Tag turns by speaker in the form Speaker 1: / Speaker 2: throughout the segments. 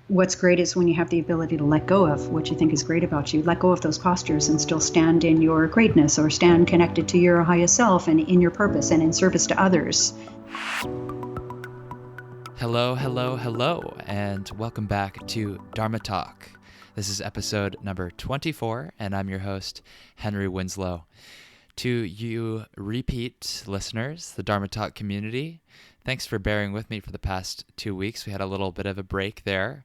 Speaker 1: what's great is when you have the ability to let go of what you think is great about you, let go of those postures and still stand in your greatness or stand connected to your highest self and in your purpose and in service to others.
Speaker 2: Hello, hello, hello, and welcome back to Dharma Talk. This is episode number 24, and I'm your host, Henry Winslow. To you repeat listeners, the Dharma Talk community, thanks for bearing with me for the past 2 weeks. We had a little bit of a break there.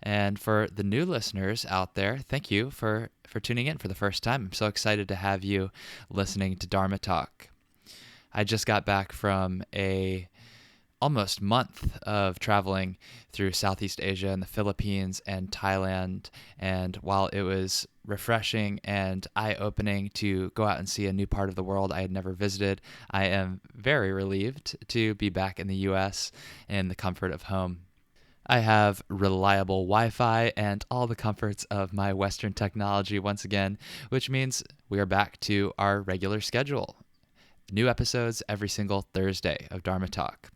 Speaker 2: And for the new listeners out there, thank you for tuning in for the first time. I'm so excited to have you listening to Dharma Talk. I just got back from a almost month of traveling through Southeast Asia and the Philippines and Thailand. And while it was refreshing and eye-opening to go out and see a new part of the world I had never visited, I am very relieved to be back in the U.S. in the comfort of home. I have reliable Wi-Fi and all the comforts of my Western technology once again, which means we are back to our regular schedule. New episodes every single Thursday of Dharma Talk.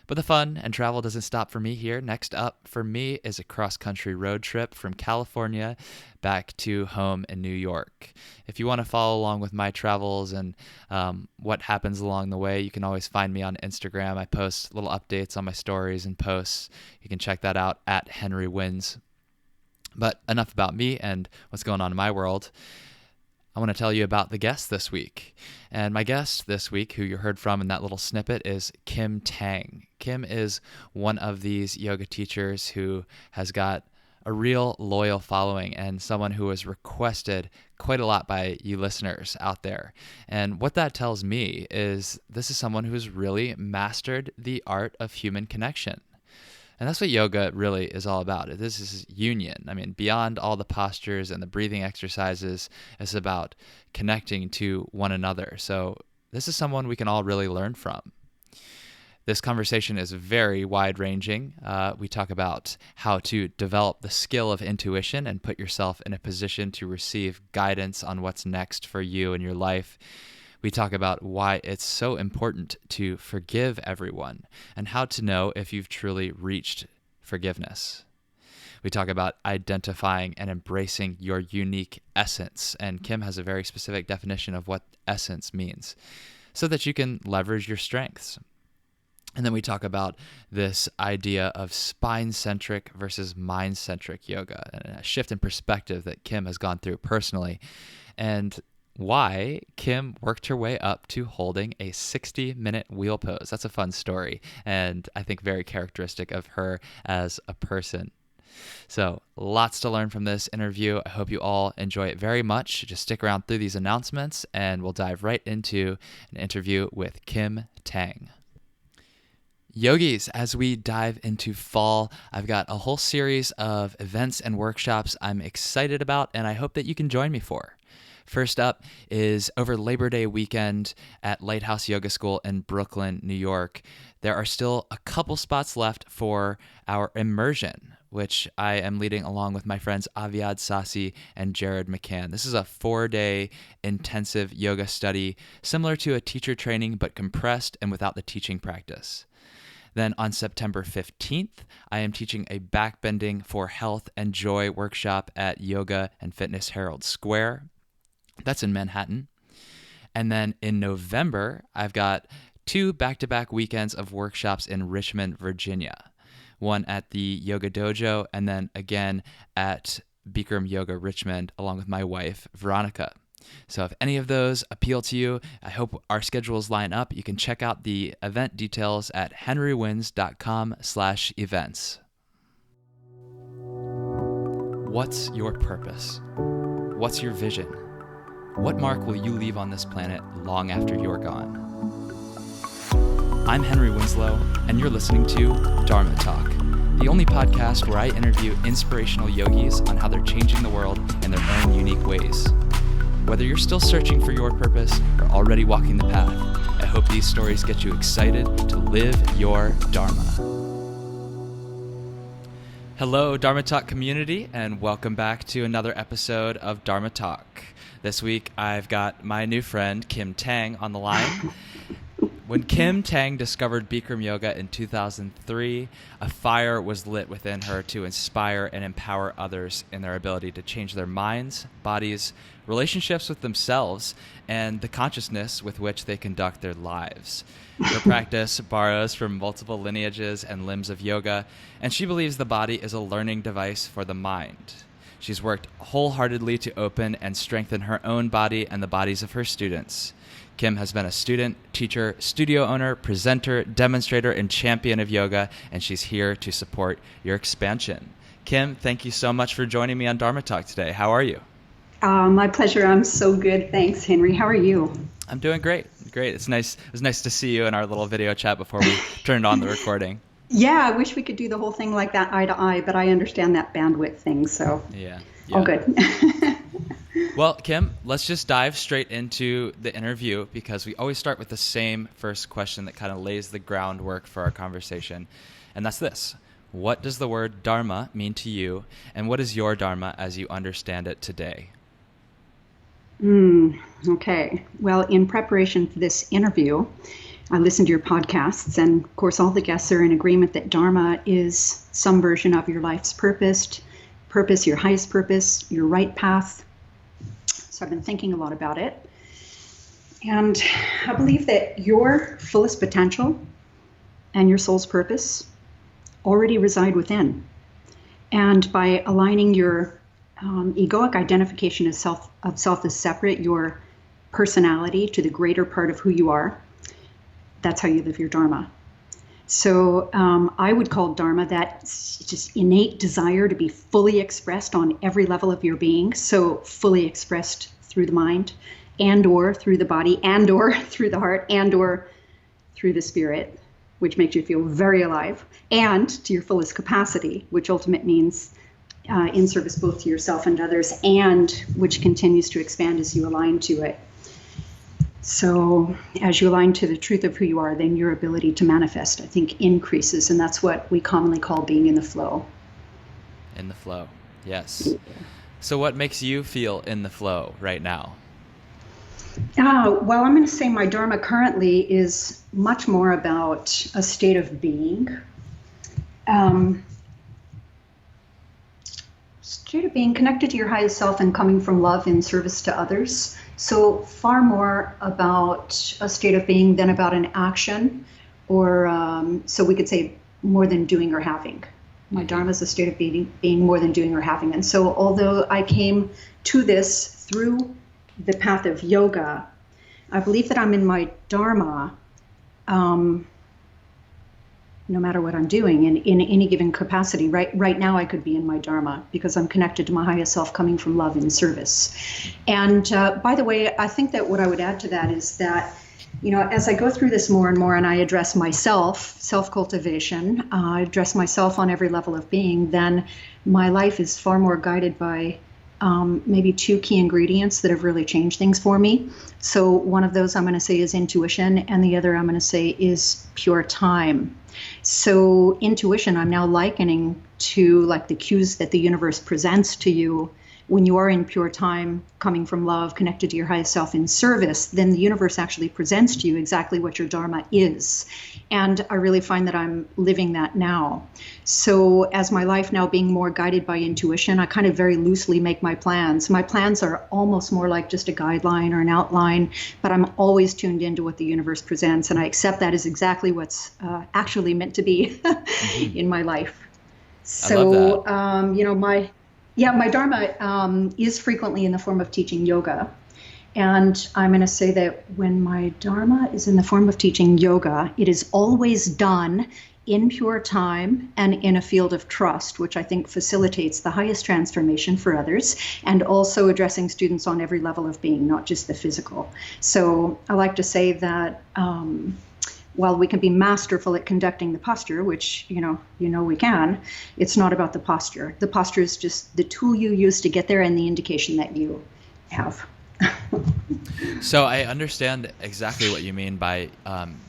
Speaker 2: But the fun and travel doesn't stop for me here. Next up for me is a cross-country road trip from California back to home in New York. If you want to follow along with my travels and what happens along the way, you can always find me on Instagram. I post little updates on my stories and posts. You can check that out at Henry Wins. But enough about me and what's going on in my world. I want to tell you about the guest this week. And my guest this week, who you heard from in that little snippet, is Kim Tang. Kim is one of these yoga teachers who has got a real loyal following and someone who is requested quite a lot by you listeners out there. And what that tells me is this is someone who's really mastered the art of human connection. And that's what yoga really is all about. This is union. I mean, beyond all the postures and the breathing exercises, it's about connecting to one another. So this is someone we can all really learn from. This conversation is very wide-ranging. We talk about how to develop the skill of intuition and put yourself in a position to receive guidance on what's next for you in your life. We talk about why it's so important to forgive everyone and how to know if you've truly reached forgiveness. We talk about identifying and embracing your unique essence, and Kim has a very specific definition of what essence means so that you can leverage your strengths. And then we talk about this idea of spine-centric versus mind-centric yoga and a shift in perspective that Kim has gone through personally, and why Kim worked her way up to holding a 60-minute wheel pose. That's a fun story, and I think very characteristic of her as a person. So lots to learn from this interview. I hope you all enjoy it very much. Just stick around through these announcements, and we'll dive right into an interview with Kim Tang. Yogis, as we dive into fall, I've got a whole series of events and workshops I'm excited about, and I hope that you can join me for. First up is over Labor Day weekend at Lighthouse Yoga School in Brooklyn, New York. There are still a couple spots left for our immersion, which I am leading along with my friends Aviad Sassi and Jared McCann. This is a 4-day intensive yoga study, similar to a teacher training, but compressed and without the teaching practice. Then on September 15th, I am teaching a Backbending for Health and Joy workshop at Yoga and Fitness Herald Square. That's in Manhattan. And then in November, I've got 2 back-to-back weekends of workshops in Richmond, Virginia. One at the Yoga Dojo and then again at Bikram Yoga Richmond along with my wife, Veronica. So if any of those appeal to you, I hope our schedules line up. You can check out the event details at henrywins.com/events. What's your purpose? What's your vision? What mark will you leave on this planet long after you're gone? I'm Henry Winslow, and you're listening to Dharma Talk, the only podcast where I interview inspirational yogis on how they're changing the world in their own unique ways. Whether you're still searching for your purpose or already walking the path, I hope these stories get you excited to live your Dharma. Hello, Dharma Talk community, and welcome back to another episode of Dharma Talk. This week, I've got my new friend, Kim Tang, on the line. When Kim Tang discovered Bikram Yoga in 2003, a fire was lit within her to inspire and empower others in their ability to change their minds, bodies, relationships with themselves, and the consciousness with which they conduct their lives. Her practice borrows from multiple lineages and limbs of yoga, and she believes the body is a learning device for the mind. She's worked wholeheartedly to open and strengthen her own body and the bodies of her students. Kim has been a student, teacher, studio owner, presenter, demonstrator, and champion of yoga, and she's here to support your expansion. Kim, thank you so much for joining me on Dharma Talk today. How are you?
Speaker 1: My pleasure. I'm so good. Thanks, Henry. How are you?
Speaker 2: I'm doing great. Great. It was nice to see you in our little video chat before we turned on the recording.
Speaker 1: Yeah, I wish we could do the whole thing like that eye to eye, but I understand that bandwidth thing, so
Speaker 2: yeah.
Speaker 1: All good.
Speaker 2: Well, Kim, let's just dive straight into the interview because we always start with the same first question that kind of lays the groundwork for our conversation. And that's this. What does the word Dharma mean to you, and what is your Dharma as you understand it today?
Speaker 1: Okay. Well, in preparation for this interview, I listened to your podcasts, and of course, all the guests are in agreement that Dharma is some version of your life's purpose, your highest purpose, your right path. So I've been thinking a lot about it. And I believe that your fullest potential and your soul's purpose already reside within. And by aligning your egoic identification of self as separate, your personality to the greater part of who you are, that's how you live your Dharma. So I would call Dharma that just innate desire to be fully expressed on every level of your being. So fully expressed through the mind, and or through the body, and or through the heart, and or through the spirit, which makes you feel very alive, and to your fullest capacity, which ultimately means in service both to yourself and others, and which continues to expand as you align to it. So as you align to the truth of who you are, then your ability to manifest, I think, increases. And that's what we commonly call being in the flow.
Speaker 2: In the flow, yes. Yeah. So what makes you feel in the flow right now?
Speaker 1: Well, I'm going to say my Dharma currently is much more about a state of being. State of being connected to your highest self and coming from love in service to others. So far more about a state of being than about an action, or so we could say more than doing or having. My Dharma is a state of being more than doing or having. And so although I came to this through the path of yoga, I believe that I'm in my Dharma no matter what I'm doing in any given capacity. Right now I could be in my Dharma because I'm connected to my highest self coming from love and service. And by the way, I think that what I would add to that is that, as I go through this more and more and I address myself, self-cultivation, I address myself on every level of being, then my life is far more guided by maybe two key ingredients that have really changed things for me. So one of those I'm going to say is intuition, and the other I'm going to say is pure time. So intuition, I'm now likening to like the cues that the universe presents to you when you are in pure time, coming from love, connected to your highest self in service. Then the universe actually presents to you exactly what your Dharma is. And I really find that I'm living that now. So as my life now being more guided by intuition, I kind of very loosely make my plans. My plans are almost more like just a guideline or an outline, but I'm always tuned into what the universe presents, and I accept that as exactly what's actually meant to be in my life. So, my Dharma is frequently in the form of teaching yoga. And I'm going to say that when my Dharma is in the form of teaching yoga, it is always done in pure time and in a field of trust, which I think facilitates the highest transformation for others, and also addressing students on every level of being, not just the physical. So I like to say that while we can be masterful at conducting the posture, which we can, it's not about the posture. The posture is just the tool you use to get there and the indication that you have.
Speaker 2: So I understand exactly what you mean by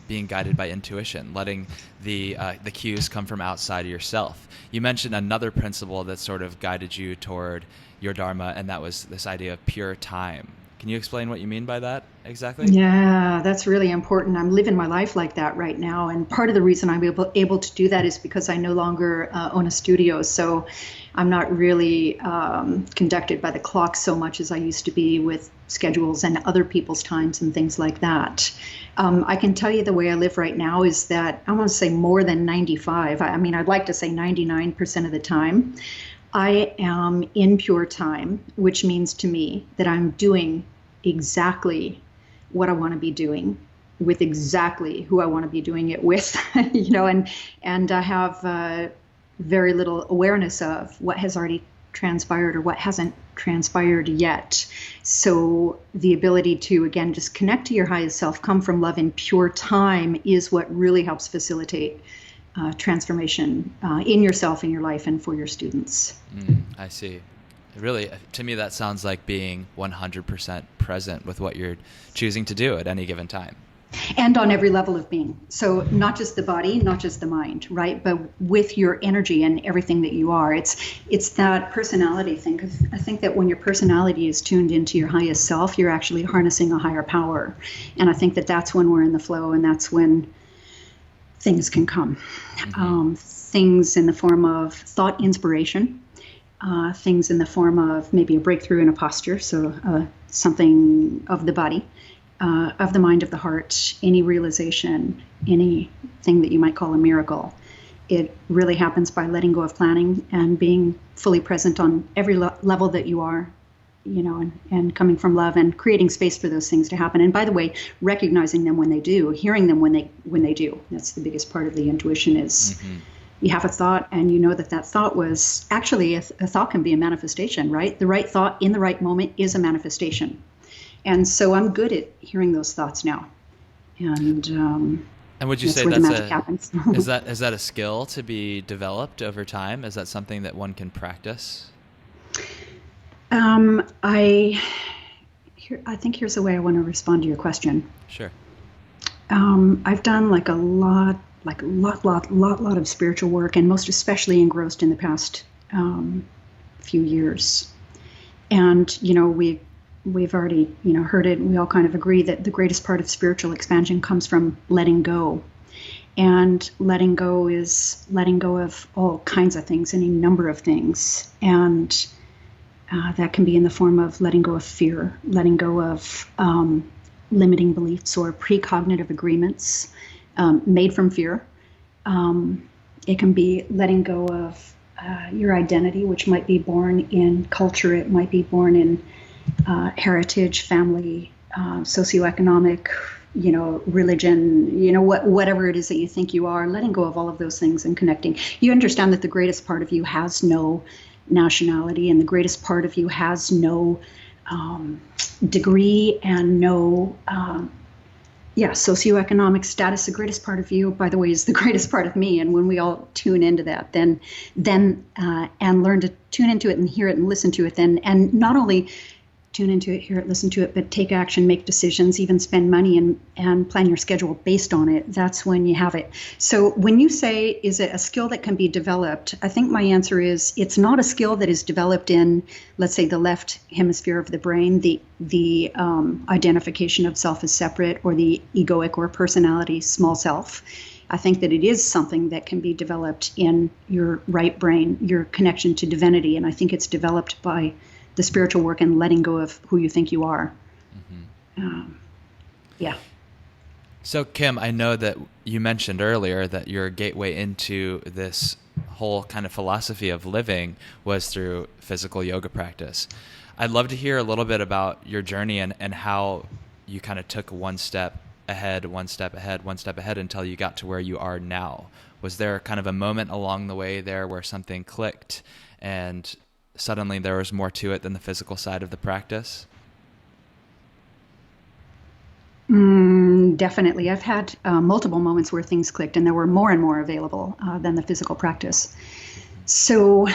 Speaker 2: being guided by intuition, letting the cues come from outside of yourself. You mentioned another principle that sort of guided you toward your Dharma, and that was this idea of pure time. Can you explain what you mean by that exactly?
Speaker 1: Yeah, that's really important. I'm living my life like that right now. And part of the reason I'm able to do that is because I no longer own a studio. So I'm not really conducted by the clock so much as I used to be with schedules and other people's times and things like that. I can tell you the way I live right now is that I want to say more than 95. I mean, I'd like to say 99% of the time. I am in pure time, which means to me that I'm doing exactly what I want to be doing with exactly who I want to be doing it with, and I have very little awareness of what has already transpired or what hasn't transpired yet. So the ability to, again, just connect to your highest self, come from love in pure time is what really helps facilitate transformation in yourself, in your life, and for your students.
Speaker 2: I see. Really, to me, that sounds like being 100% present with what you're choosing to do at any given time.
Speaker 1: And on every level of being. So not just the body, not just the mind, right? But with your energy and everything that you are. It's that personality thing. I think that when your personality is tuned into your highest self, you're actually harnessing a higher power. And I think that that's when we're in the flow, and that's when things can come. Things in the form of thought inspiration, things in the form of maybe a breakthrough in a posture, so something of the body, of the mind, of the heart, any realization, anything that you might call a miracle. It really happens by letting go of planning and being fully present on every level that you are, and coming from love and creating space for those things to happen. And by the way, recognizing them when they do, hearing them when they do. That's the biggest part of the intuition is you have a thought and you know that thought was actually a thought can be a manifestation, right? The right thought in the right moment is a manifestation. And so I'm good at hearing those thoughts now. And
Speaker 2: would you say
Speaker 1: where the magic happens.
Speaker 2: is that a skill to be developed over time? Is that something that one can practice?
Speaker 1: I think here's the way I want to respond to your question.
Speaker 2: Sure.
Speaker 1: I've done a lot of spiritual work, and most especially engrossed in the past few years. And we've already heard it. And we all kind of agree that the greatest part of spiritual expansion comes from letting go. And letting go is letting go of all kinds of things, any number of things, and that can be in the form of letting go of fear, letting go of limiting beliefs or precognitive agreements made from fear. It can be letting go of your identity, which might be born in culture. It might be born in heritage, family, socioeconomic, religion, whatever it is that you think you are, letting go of all of those things and connecting. You understand that the greatest part of you has no nationality, and the greatest part of you has no degree and no socioeconomic status. The greatest part of you, by the way, is the greatest part of me. And when we all tune into that, then and learn to tune into it and hear it and listen to it, then, and not only tune into it, hear it, listen to it, but take action, make decisions, even spend money and plan your schedule based on it. That's when you have it. So when you say, is it a skill that can be developed? I think my answer is it's not a skill that is developed in, let's say, the left hemisphere of the brain, the identification of self as separate, or the egoic or personality small self. I think that it is something that can be developed in your right brain, your connection to divinity. And I think it's developed by the spiritual work and letting go of who you think you are.
Speaker 2: So Kim, I know that you mentioned earlier that your gateway into this whole kind of philosophy of living was through physical yoga practice. I'd love to hear a little bit about your journey and how you kind of took one step ahead until you got to where you are now. Was there kind of a moment along the way there where something clicked and suddenly there was more to it than the physical side of the practice?
Speaker 1: Definitely. I've had multiple moments where things clicked and there were more and more available than the physical practice. So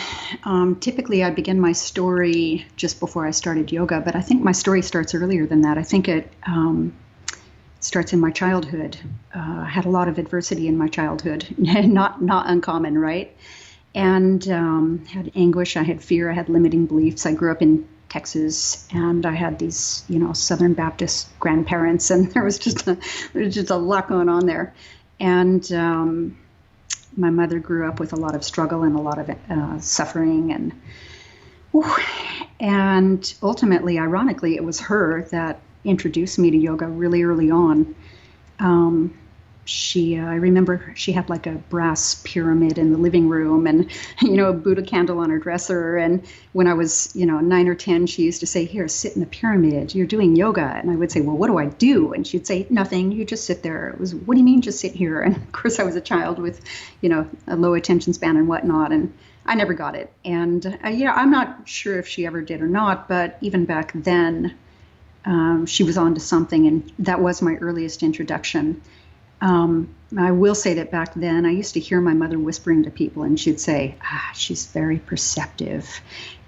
Speaker 1: typically I begin my story just before I started yoga, but I think my story starts earlier than that. I think it starts in my childhood. I had a lot of adversity in my childhood, not uncommon, right? And had anguish, I had fear, I had limiting beliefs. I grew up in Texas, and I had these, Southern Baptist grandparents, and there was just a lot going on there. And my mother grew up with a lot of struggle and a lot of suffering, and ultimately, ironically, it was her that introduced me to yoga really early on. I remember she had like a brass pyramid in the living room and, a Buddha candle on her dresser. And when I was, 9 or 10, she used to say, here, sit in the pyramid. You're doing yoga. And I would say, well, what do I do? And she'd say, nothing. You just sit there. It was, what do you mean just sit here? And of course, I was a child with, a low attention span and whatnot. And I never got it. And, I'm not sure if she ever did or not. But even back then, she was onto something. And that was my earliest introduction. I will say that back then I used to hear my mother whispering to people, and she'd say, she's very perceptive.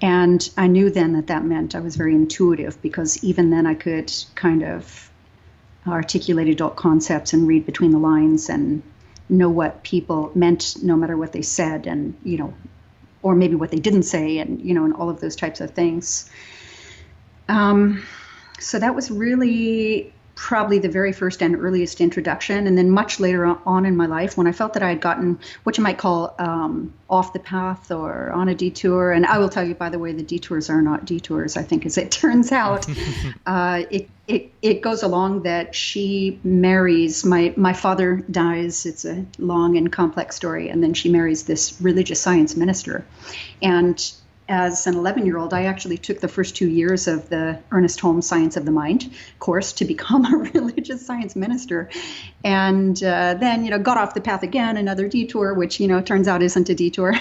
Speaker 1: And I knew then that meant I was very intuitive, because even then I could kind of articulate adult concepts and read between the lines and know what people meant no matter what they said, and, or maybe what they didn't say, and, and all of those types of things. So that was really probably the very first and earliest introduction. And then much later on in my life, when I felt that I had gotten what you might call off the path or on a detour. And I will tell you, by the way, the detours are not detours, I think, as it turns out. It goes along that she marries, my father dies. It's a long and complex story. And then she marries this religious science minister. And as an 11-year-old, I actually took the first 2 years of the Ernest Holmes Science of the Mind course to become a religious science minister. And then, got off the path again, another detour, which, turns out isn't a detour.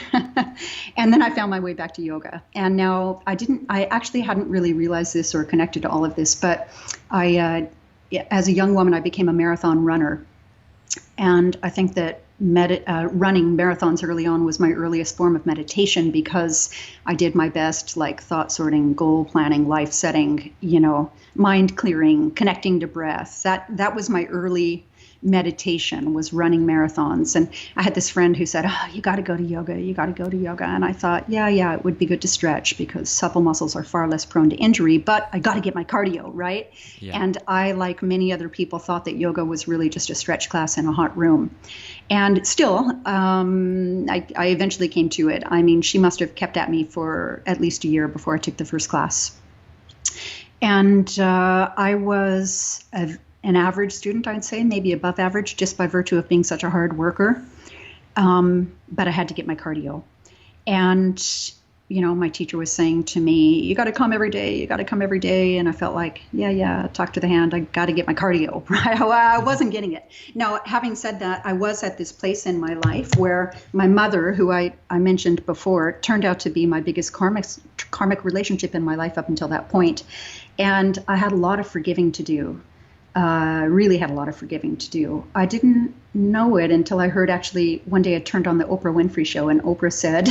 Speaker 1: And then I found my way back to yoga. And now I actually hadn't really realized this or connected to all of this, but as a young woman, I became a marathon runner. And I think that running marathons early on was my earliest form of meditation, because I did my best, like thought sorting, goal planning, life setting, mind clearing, connecting to breath. That was my early meditation, was running marathons. And I had this friend who said, you got to go to yoga. You got to go to yoga. And I thought, yeah, it would be good to stretch, because supple muscles are far less prone to injury, but I got to get my cardio, right? Yeah. And I, like many other people, thought that yoga was really just a stretch class in a hot room. And still, I eventually came to it. I mean, she must have kept at me for at least a year before I took the first class. And I was an average student, I'd say, maybe above average, just by virtue of being such a hard worker. But I had to get my cardio. And, my teacher was saying to me, you got to come every day. You got to come every day. And I felt like, yeah, talk to the hand. I got to get my cardio. I wasn't getting it. Now, having said that, I was at this place in my life where my mother, who I mentioned before, turned out to be my biggest karmic relationship in my life up until that point. And I had a lot of forgiving to do. Really had a lot of forgiving to do. I didn't know it until I heard, actually, one day I turned on the Oprah Winfrey Show, and Oprah said,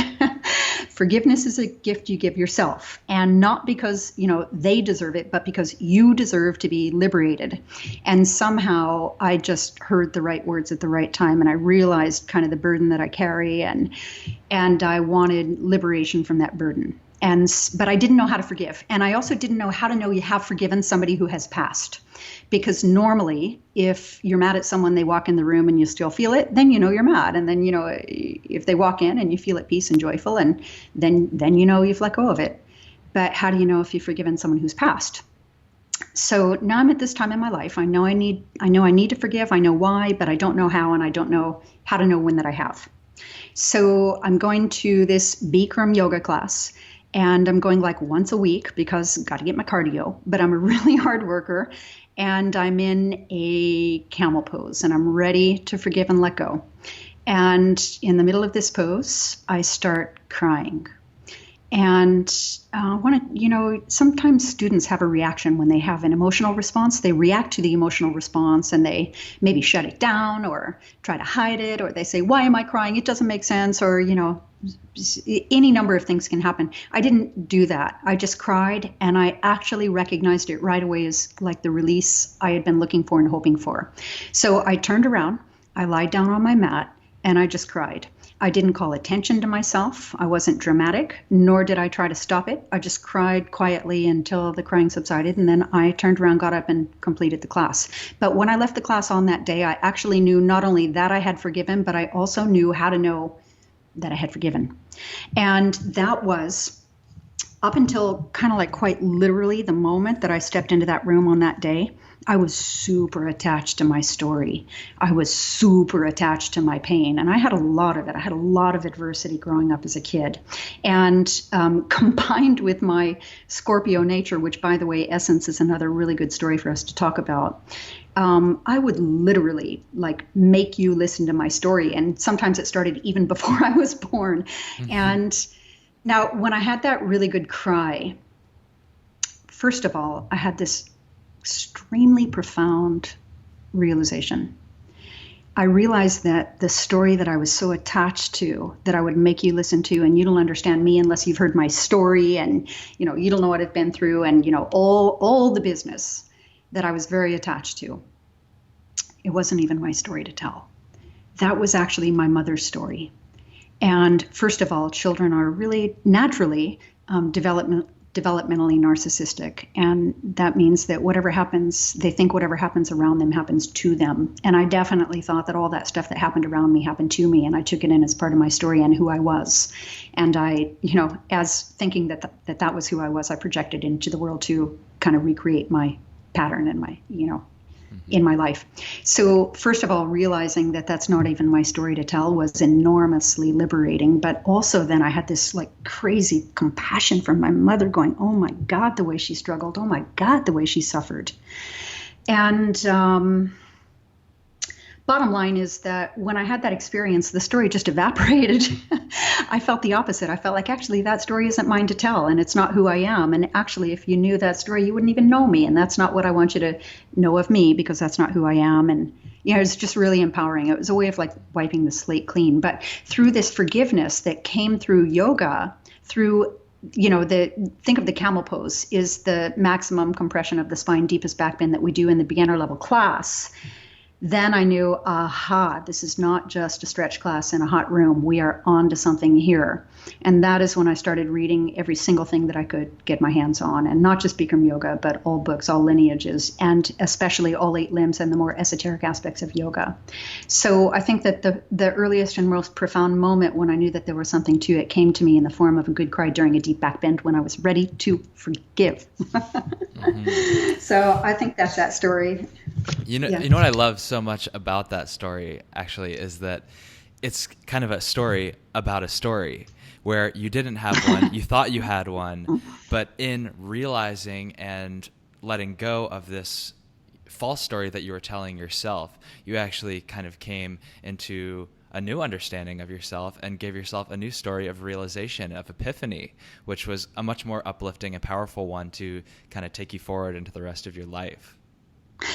Speaker 1: forgiveness is a gift you give yourself, and not because, they deserve it, but because you deserve to be liberated. And somehow I just heard the right words at the right time, and I realized kind of the burden that I carry, and I wanted liberation from that burden. But I didn't know how to forgive. And I also didn't know how to know you have forgiven somebody who has passed. Because normally, if you're mad at someone, they walk in the room and you still feel it, then you're mad. And then, if they walk in and you feel at peace and joyful, and then you've let go of it. But how do you know if you've forgiven someone who's passed? So now I'm at this time in my life. I know I need to forgive. I know why, but I don't know how, and I don't know how to know when that I have. So I'm going to this Bikram Yoga class. And I'm going like once a week, because got to get my cardio, but I'm a really hard worker, and I'm in a camel pose, and I'm ready to forgive and let go. And in the middle of this pose, I start crying. And sometimes students have a reaction when they have an emotional response. They react to the emotional response, and they maybe shut it down or try to hide it, or they say, why am I crying? It doesn't make sense, or, any number of things can happen. I didn't do that. I just cried, and I actually recognized it right away as like the release I had been looking for and hoping for. So I turned around, I lied down on my mat, and I just cried. I didn't call attention to myself. I wasn't dramatic, nor did I try to stop it. I just cried quietly until the crying subsided, and then I turned around, got up, and completed the class. But when I left the class on that day, I actually knew not only that I had forgiven, but I also knew how to know that I had forgiven. And that was up until kind of like quite literally the moment that I stepped into that room on that day. I was super attached to my story. I was super attached to my pain. And I had a lot of it. I had a lot of adversity growing up as a kid. And combined with my Scorpio nature, which, by the way, Essence is another really good story for us to talk about. I would literally like make you listen to my story. And sometimes it started even before I was born. Mm-hmm. And now when I had that really good cry, first of all, I had this extremely profound realization. I realized that the story that I was so attached to, that I would make you listen to, and you don't understand me unless you've heard my story, and you don't know what I've been through, and all the business that I was very attached to. It wasn't even my story to tell. That was actually my mother's story. And first of all, children are really naturally developmentally narcissistic. And that means that whatever happens, they think whatever happens around them happens to them. And I definitely thought that all that stuff that happened around me happened to me. And I took it in as part of my story and who I was. And I, as thinking that was who I was, I projected into the world to kind of recreate my pattern and my, in my life. So first of all, realizing that that's not even my story to tell was enormously liberating. But also then I had this like crazy compassion from my mother going, oh my God, the way she struggled. Oh my God, the way she suffered. And bottom line is that when I had that experience, the story just evaporated. I felt the opposite. I felt like actually that story isn't mine to tell, and it's not who I am. And actually, if you knew that story, you wouldn't even know me. And that's not what I want you to know of me, because that's not who I am. And it's just really empowering. It was a way of like wiping the slate clean. But through this forgiveness that came through yoga, through think of the camel pose is the maximum compression of the spine, deepest back bend that we do in the beginner level class. Then I knew, this is not just a stretch class in a hot room. We are on to something here. And that is when I started reading every single thing that I could get my hands on, and not just Bikram Yoga, but all books, all lineages, and especially all 8 limbs and the more esoteric aspects of yoga. So I think that the earliest and most profound moment when I knew that there was something to it came to me in the form of a good cry during a deep back bend when I was ready to forgive. Mm-hmm. So I think that's that story.
Speaker 2: You know what I love so much about that story actually is that it's kind of a story about a story where you didn't have one, you thought you had one, but in realizing and letting go of this false story that you were telling yourself, you actually kind of came into a new understanding of yourself and gave yourself a new story of realization, of epiphany, which was a much more uplifting and powerful one to kind of take you forward into the rest of your life.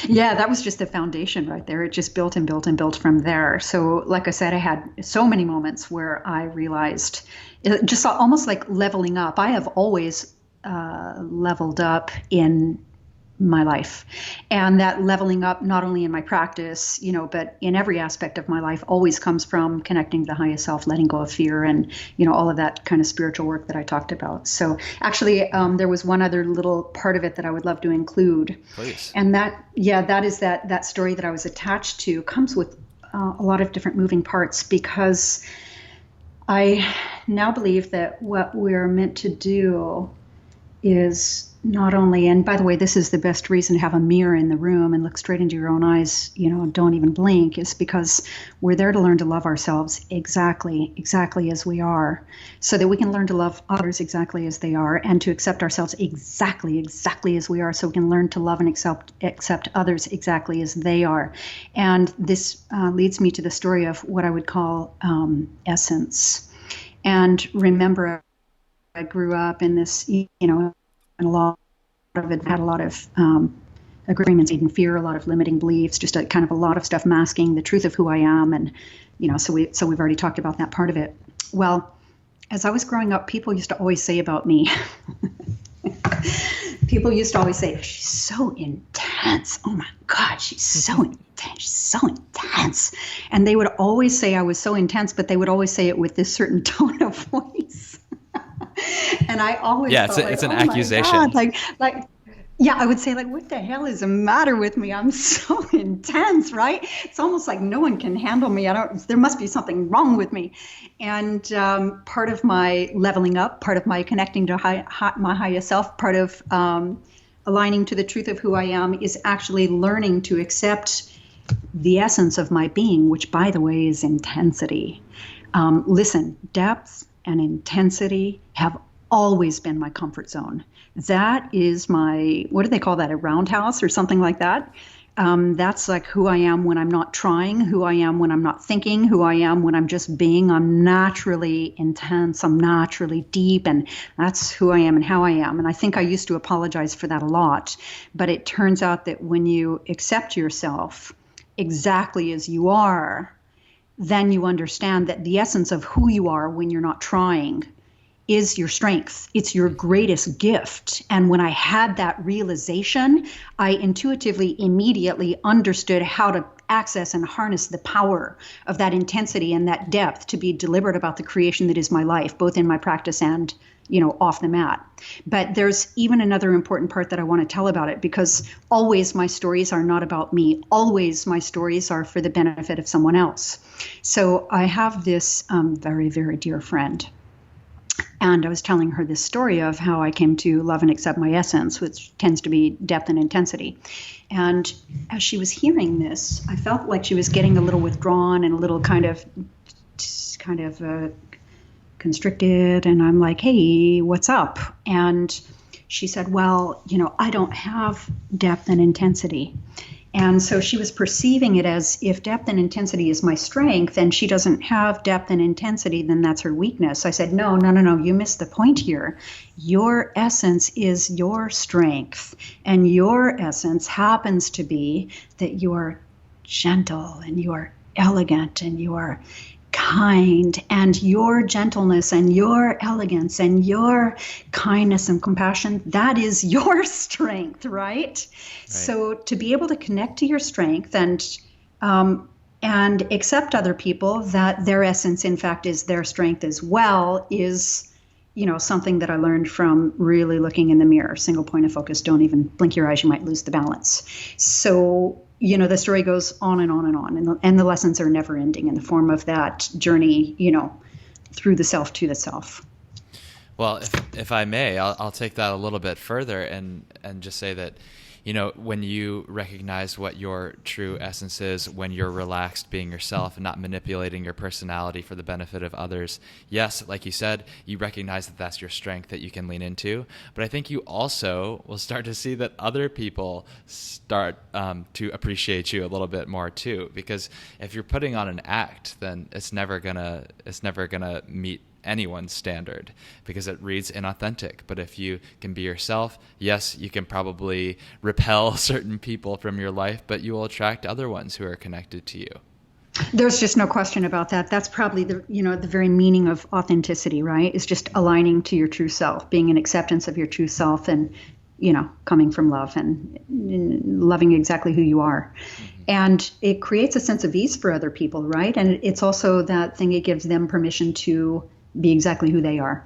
Speaker 1: Yeah, that was just the foundation right there. It just built and built and built from there. So like I said, I had so many moments where I realized, just almost like leveling up. I have always leveled up in my life. And that leveling up, not only in my practice, but in every aspect of my life, always comes from connecting to the highest self, letting go of fear, and, all of that kind of spiritual work that I talked about. So actually, there was one other little part of it that I would love to include.
Speaker 2: Please.
Speaker 1: And that is that story that I was attached to comes with a lot of different moving parts, because I now believe that what we're meant to do is not only, and by the way, this is the best reason to have a mirror in the room and look straight into your own eyes, don't even blink, is because we're there to learn to love ourselves exactly as we are, so that we can learn to love others exactly as they are, and to accept ourselves exactly as we are, so we can learn to love and accept others exactly as they are. And this leads me to the story of what I would call essence. And remember, I grew up in this, and a lot of it had a lot of agreements, even fear, a lot of limiting beliefs, just a kind of a lot of stuff masking the truth of who I am. And, so we've already talked about that part of it. Well, as I was growing up, people used to always say about me People used to always say, she's so intense. Oh my God, she's so intense. She's so intense. And they would always say I was so intense, but they would always say it with this certain tone of voice. And I always felt
Speaker 2: it's an
Speaker 1: oh
Speaker 2: accusation.
Speaker 1: my God, yeah, I would say what the hell is the matter with me? I'm so intense, right? It's almost like no one can handle me. There must be something wrong with me. And part of my leveling up, part of my connecting to my highest self, part of aligning to the truth of who I am is actually learning to accept the essence of my being, which, by the way, is intensity. Listen, depth and intensity have always been my comfort zone. That is my, what do they call that, a roundhouse or something like that? That's like who I am when I'm not trying, who I am when I'm not thinking, who I am when I'm just being. I'm naturally intense, I'm naturally deep, and that's who I am and how I am. And I think I used to apologize for that a lot, but it turns out that when you accept yourself exactly as you are, then you understand that the essence of who you are when you're not trying is your strength. It's your greatest gift. And when I had that realization, I intuitively, immediately understood how to access and harness the power of that intensity and that depth to be deliberate about the creation that is my life, both in my practice and, off the mat. But there's even another important part that I want to tell about it, because always my stories are not about me. Always my stories are for the benefit of someone else. So I have this very, very dear friend. And I was telling her this story of how I came to love and accept my essence, which tends to be depth and intensity. And as she was hearing this, I felt like she was getting a little withdrawn and a little kind of constricted. And I'm like, hey, what's up? And she said, well, I don't have depth and intensity. And so she was perceiving it as if depth and intensity is my strength and she doesn't have depth and intensity, then that's her weakness. I said, no, you missed the point here. Your essence is your strength, and your essence happens to be that you are gentle and you are elegant and you are kind, and your gentleness and your elegance and your kindness and compassion, that is your strength, right? So to be able to connect to your strength and accept other people that their essence, in fact, is their strength as well, is something that I learned from really looking in the mirror. Single point of focus. Don't even blink your eyes. You might lose the balance. So the story goes on and on and on, and the lessons are never ending in the form of that journey, through the self to the self.
Speaker 2: Well, if I may, I'll take that a little bit further and just say that, when you recognize what your true essence is, when you're relaxed being yourself and not manipulating your personality for the benefit of others, yes, like you said, you recognize that that's your strength that you can lean into. But I think you also will start to see that other people start to appreciate you a little bit more too. Because if you're putting on an act, then it's never gonna meet anyone's standard because it reads inauthentic. But if you can be yourself, yes, you can probably repel certain people from your life, but you will attract other ones who are connected to you.
Speaker 1: There's just no question about that. That's probably the very meaning of authenticity, right? Is just aligning to your true self, being an acceptance of your true self, and coming from love and loving exactly who you are. Mm-hmm. And it creates a sense of ease for other people, right? And it's also that thing, it gives them permission to be exactly who they are.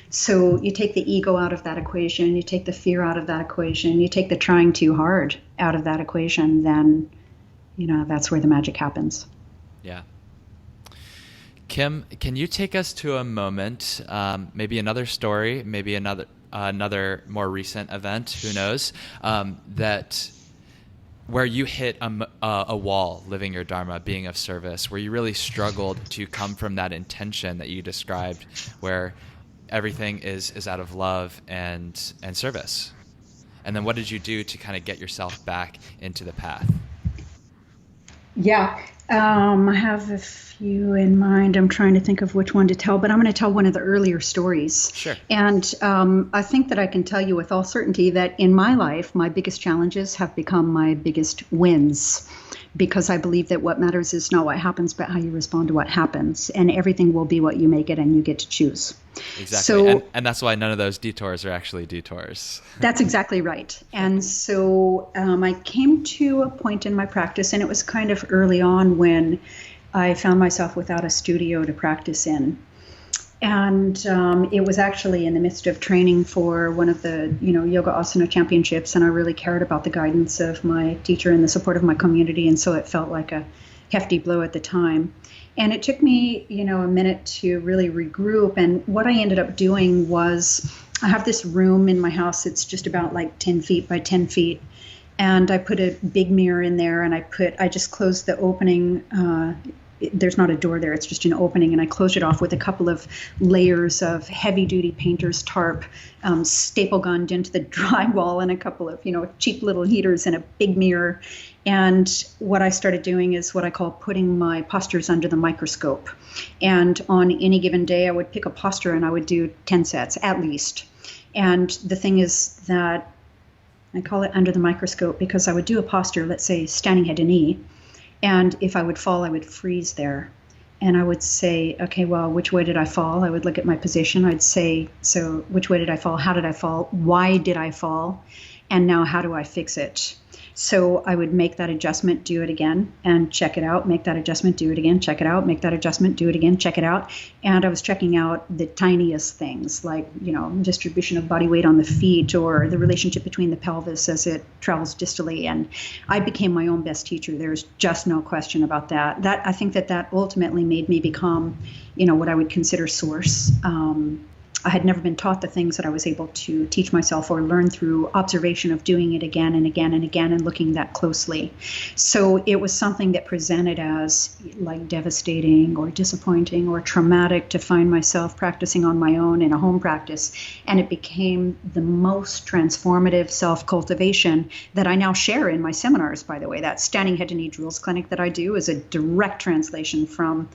Speaker 1: So you take the ego out of that equation, you take the fear out of that equation, you take the trying too hard out of that equation, then, that's where the magic happens.
Speaker 2: Yeah. Kim, can you take us to a moment, maybe another story, maybe another more recent event, who knows, that where you hit a wall living your Dharma, being of service, where you really struggled to come from that intention that you described, where everything is out of love and service? And then what did you do to kind of get yourself back into the path?
Speaker 1: Yeah, I have a few in mind. I'm trying to think of which one to tell, but I'm going to tell one of the earlier stories.
Speaker 2: Sure.
Speaker 1: And I think that I can tell you with all certainty that in my life, my biggest challenges have become my biggest wins, because I believe that what matters is not what happens, but how you respond to what happens. And everything will be what you make it, and you get to choose.
Speaker 2: Exactly.
Speaker 1: So,
Speaker 2: and that's why none of those detours are actually detours.
Speaker 1: that's exactly right. And so I came to a point in my practice, and it was kind of early on when I found myself without a studio to practice in. And it was actually in the midst of training for one of the, yoga asana championships, and I really cared about the guidance of my teacher and the support of my community, and so it felt like a hefty blow at the time. And it took me, a minute to really regroup. And what I ended up doing was, I have this room in my house. It's just about like 10 feet by 10 feet. And I put a big mirror in there, and I just closed the opening. There's not a door there, it's just an opening, and I closed it off with a couple of layers of heavy-duty painter's tarp, staple gunned into the drywall, and a couple of, cheap little heaters and a big mirror. And what I started doing is what I call putting my postures under the microscope. And on any given day, I would pick a posture and I would do 10 sets at least. And the thing is that I call it under the microscope because I would do a posture, let's say standing head to knee. And if I would fall, I would freeze there. And I would say, okay, well, which way did I fall? I would look at my position. I'd say, so which way did I fall? How did I fall? Why did I fall? And now how do I fix it? So I would make that adjustment, do it again, and check it out, make that adjustment, do it again, check it out, make that adjustment, do it again, check it out. And I was checking out the tiniest things like, distribution of body weight on the feet or the relationship between the pelvis as it travels distally. And I became my own best teacher. There's just no question about that. I think that ultimately made me become, what I would consider source. I had never been taught the things that I was able to teach myself or learn through observation of doing it again and again and again and looking that closely. So it was something that presented as like devastating or disappointing or traumatic to find myself practicing on my own in a home practice. And it became the most transformative self-cultivation that I now share in my seminars, by the way. That standing head to knee drills clinic that I do is a direct translation from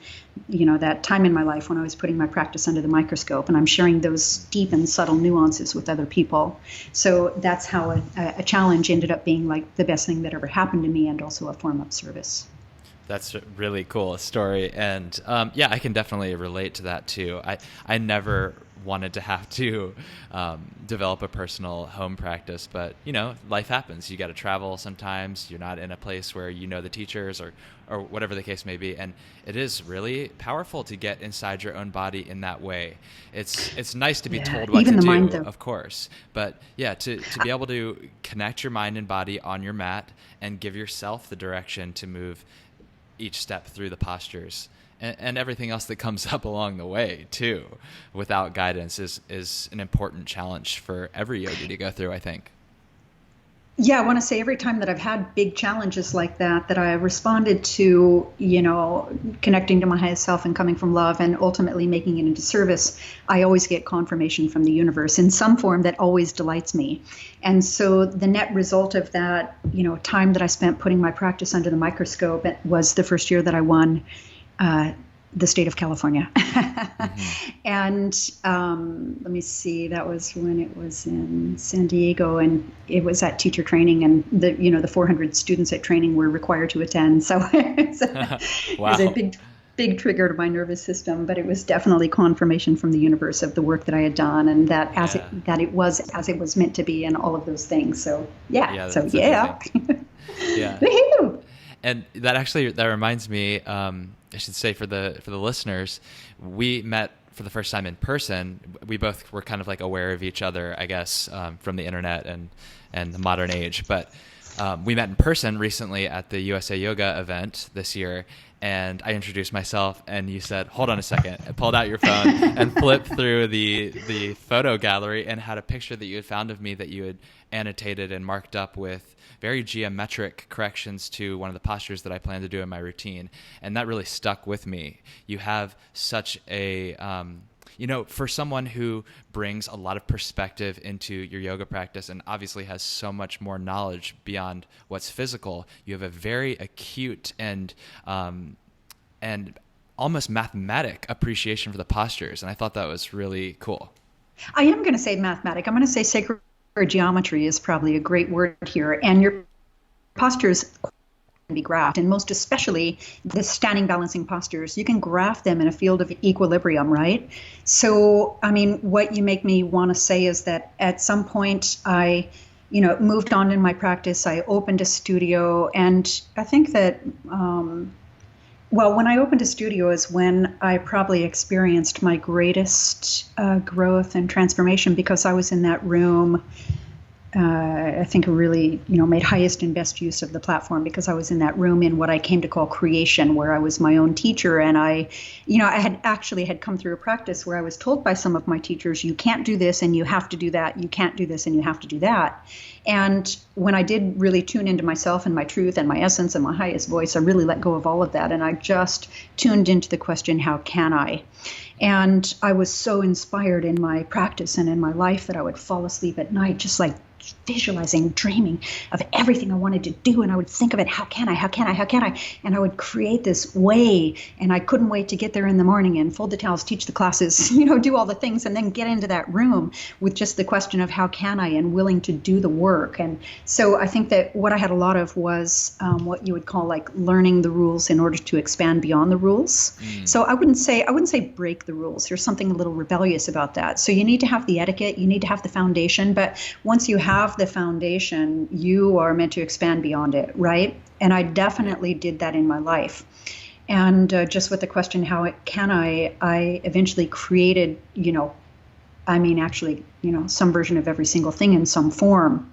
Speaker 1: that time in my life when I was putting my practice under the microscope, and I'm sharing those deep and subtle nuances with other people. So that's how a challenge ended up being like the best thing that ever happened to me, and also a form of service.
Speaker 2: That's a really cool story. And I can definitely relate to that too. I never wanted to have to develop a personal home practice, but life happens. You got to travel sometimes. You're not in a place where the teachers or whatever the case may be, and it is really powerful to get inside your own body in that way. It's nice to be told what
Speaker 1: even
Speaker 2: to
Speaker 1: the
Speaker 2: do,
Speaker 1: mind, though.
Speaker 2: of course, but to be able to connect your mind and body on your mat and give yourself the direction to move each step through the postures. And everything else that comes up along the way, too, without guidance is an important challenge for every yogi to go through, I think.
Speaker 1: Yeah, I want to say every time that I've had big challenges like that I responded to, connecting to my highest self and coming from love and ultimately making it into service, I always get confirmation from the universe in some form that always delights me. And so the net result of that, time that I spent putting my practice under the microscope was the first year that I won the state of California. Mm-hmm. And let me see, that was when it was in San Diego, and it was at teacher training, and the 400 students at training were required to attend. So it was a big trigger to my nervous system, but it was definitely confirmation from the universe of the work that I had done, and that it was as it was meant to be, and all of those things. So yeah.
Speaker 2: And that reminds me, I should say for the listeners, we met for the first time in person. We both were kind of like aware of each other, I guess, from the internet and the modern age. But we met in person recently at the USA Yoga event this year, and I introduced myself, and you said, "Hold on a second," and pulled out your phone and flipped through the photo gallery and had a picture that you had found of me that you had annotated and marked up with very geometric corrections to one of the postures that I plan to do in my routine. And that really stuck with me. You have such a, for someone who brings a lot of perspective into your yoga practice and obviously has so much more knowledge beyond what's physical, you have a very acute and almost mathematic appreciation for the postures. And I thought that was really cool.
Speaker 1: I am going to say mathematic. I'm going to say sacred geometry is probably a great word here. And your postures be graphed, and most especially the standing balancing postures. You can graph them in a field of equilibrium, right? So, I mean, what you make me want to say is that at some point I, moved on in my practice. I opened a studio, and I think that, when I opened a studio is when I probably experienced my greatest growth and transformation, because I was in that room. I think really, made highest and best use of the platform, because I was in that room in what I came to call creation, where I was my own teacher. And I had come through a practice where I was told by some of my teachers, you can't do this and you have to do that. You can't do this and you have to do that. And when I did really tune into myself and my truth and my essence and my highest voice, I really let go of all of that. And I just tuned into the question, how can I? And I was so inspired in my practice and in my life that I would fall asleep at night, just like visualizing, dreaming of everything I wanted to do. And I would think of it, how can I? And I would create this way. And I couldn't wait to get there in the morning and fold the towels, teach the classes, do all the things, and then get into that room with just the question of how can I, and willing to do the work. And so I think that what I had a lot of was what you would call like learning the rules in order to expand beyond the rules. So I wouldn't say break the rules. There's something a little rebellious about that. So you need to have the etiquette, you need to have the foundation, but once you have the foundation, you are meant to expand beyond it, right? And I definitely did that in my life. And just with the question, how can I eventually created, some version of every single thing in some form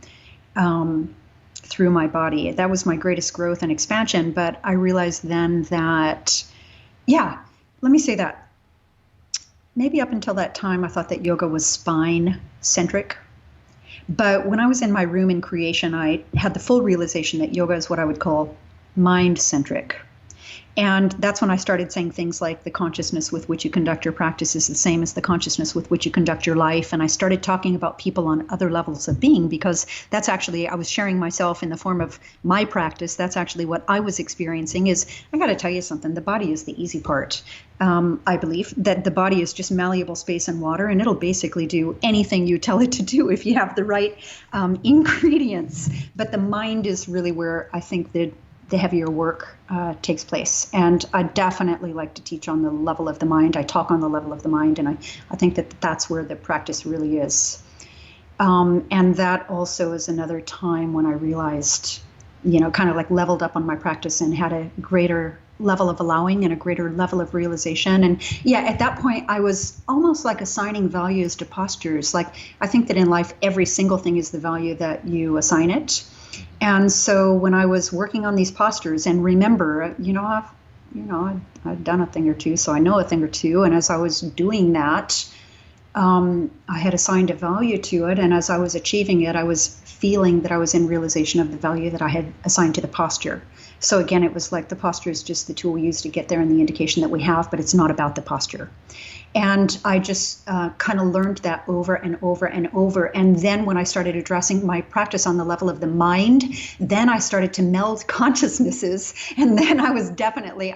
Speaker 1: through my body. That was my greatest growth and expansion. But I realized then that, let me say that. Maybe up until that time, I thought that yoga was spine-centric. But when I was in my room in creation, I had the full realization that yoga is what I would call mind-centric. And that's when I started saying things like the consciousness with which you conduct your practice is the same as the consciousness with which you conduct your life. And I started talking about people on other levels of being, because that's actually, I was sharing myself in the form of my practice. That's actually what I was experiencing. Is, I got to tell you something, the body is the easy part. I believe that the body is just malleable space and water, and it'll basically do anything you tell it to do if you have the right ingredients. But the mind is really where I think the heavier work takes place. And I definitely like to teach on the level of the mind. I talk on the level of the mind, and I think that that's where the practice really is. And that also is another time when I realized, kind of like leveled up on my practice and had a greater level of allowing and a greater level of realization. And at that point, I was almost like assigning values to postures. Like, I think that in life, every single thing is the value that you assign it. And so when I was working on these postures, and remember, I've done a thing or two, so I know a thing or two. And as I was doing that, I had assigned a value to it. And as I was achieving it, I was feeling that I was in realization of the value that I had assigned to the posture. So again, it was like the posture is just the tool we use to get there and the indication that we have, but it's not about the posture. And I just kind of learned that over and over and over. And then when I started addressing my practice on the level of the mind, then I started to meld consciousnesses. And then I was definitely,